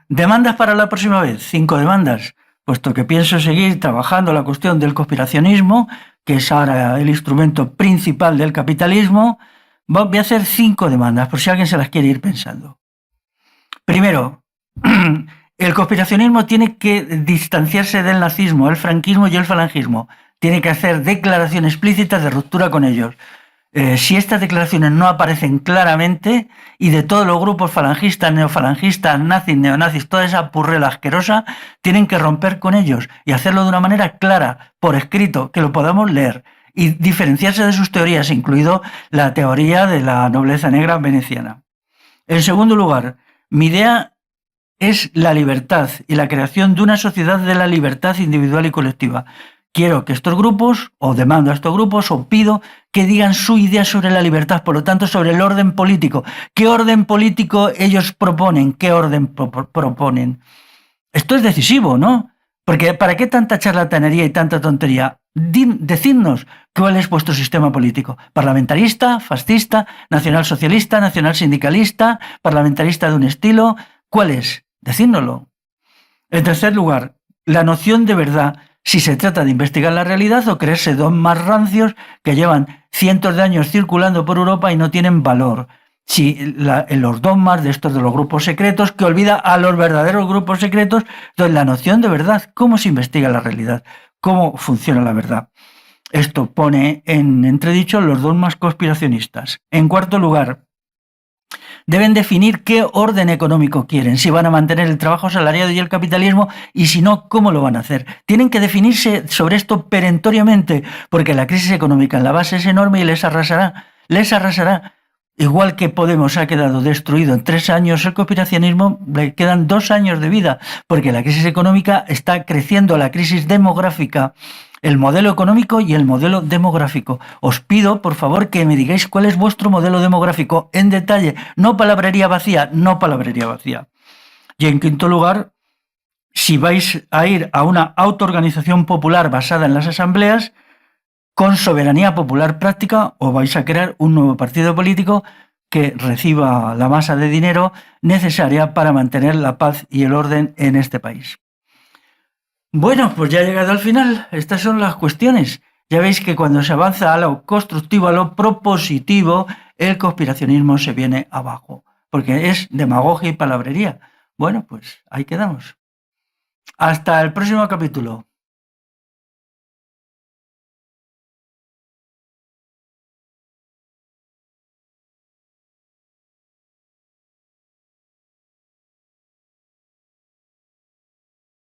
¿Demandas para la próxima vez? 5 demandas, puesto que pienso seguir trabajando la cuestión del conspiracionismo, que es ahora el instrumento principal del capitalismo. Voy a hacer 5 demandas, por si alguien se las quiere ir pensando. Primero, el conspiracionismo tiene que distanciarse del nazismo, el franquismo y el falangismo. Tiene que hacer declaraciones explícitas de ruptura con ellos. Si estas declaraciones no aparecen claramente, y de todos los grupos falangistas, neofalangistas, nazis, neonazis, toda esa purrela asquerosa, tienen que romper con ellos y hacerlo de una manera clara, por escrito, que lo podamos leer, y diferenciarse de sus teorías, incluido la teoría de la nobleza negra veneciana. En segundo lugar, mi idea es la libertad y la creación de una sociedad de la libertad individual y colectiva. Quiero que estos grupos, o demando a estos grupos, o pido que digan su idea sobre la libertad, por lo tanto, sobre el orden político. ¿Qué orden político ellos proponen? ¿Qué orden proponen? Esto es decisivo, ¿no? Porque ¿para qué tanta charlatanería y tanta tontería? Decidnos cuál es vuestro sistema político. ¿Parlamentarista, fascista, nacionalsocialista, nacionalsindicalista, parlamentarista de un estilo? ¿Cuál es? Decídnoslo. En tercer lugar, la noción de verdad, si se trata de investigar la realidad o creerse dos más rancios que llevan cientos de años circulando por Europa y no tienen valor. en los dogmas de estos de los grupos secretos, que olvida a los verdaderos grupos secretos, entonces la noción de verdad, cómo se investiga la realidad, cómo funciona la verdad. Esto pone en entredicho los dogmas conspiracionistas. En cuarto lugar, deben definir qué orden económico quieren, si van a mantener el trabajo asalariado y el capitalismo, y si no, cómo lo van a hacer. Tienen que definirse sobre esto perentoriamente, porque la crisis económica en la base es enorme y les arrasará. Igual que Podemos ha quedado destruido en 3 años, el conspiracionismo le quedan 2 años de vida, porque la crisis económica está creciendo, la crisis demográfica, el modelo económico y el modelo demográfico. Os pido, por favor, que me digáis cuál es vuestro modelo demográfico en detalle, no palabrería vacía. Y en quinto lugar, si vais a ir a una autoorganización popular basada en las asambleas, con soberanía popular práctica, o vais a crear un nuevo partido político que reciba la masa de dinero necesaria para mantener la paz y el orden en este país. Bueno, pues ya he llegado al final. Estas son las cuestiones. Ya veis que cuando se avanza a lo constructivo, a lo propositivo, el conspiracionismo se viene abajo, porque es demagogia y palabrería. Bueno, pues ahí quedamos. Hasta el próximo capítulo.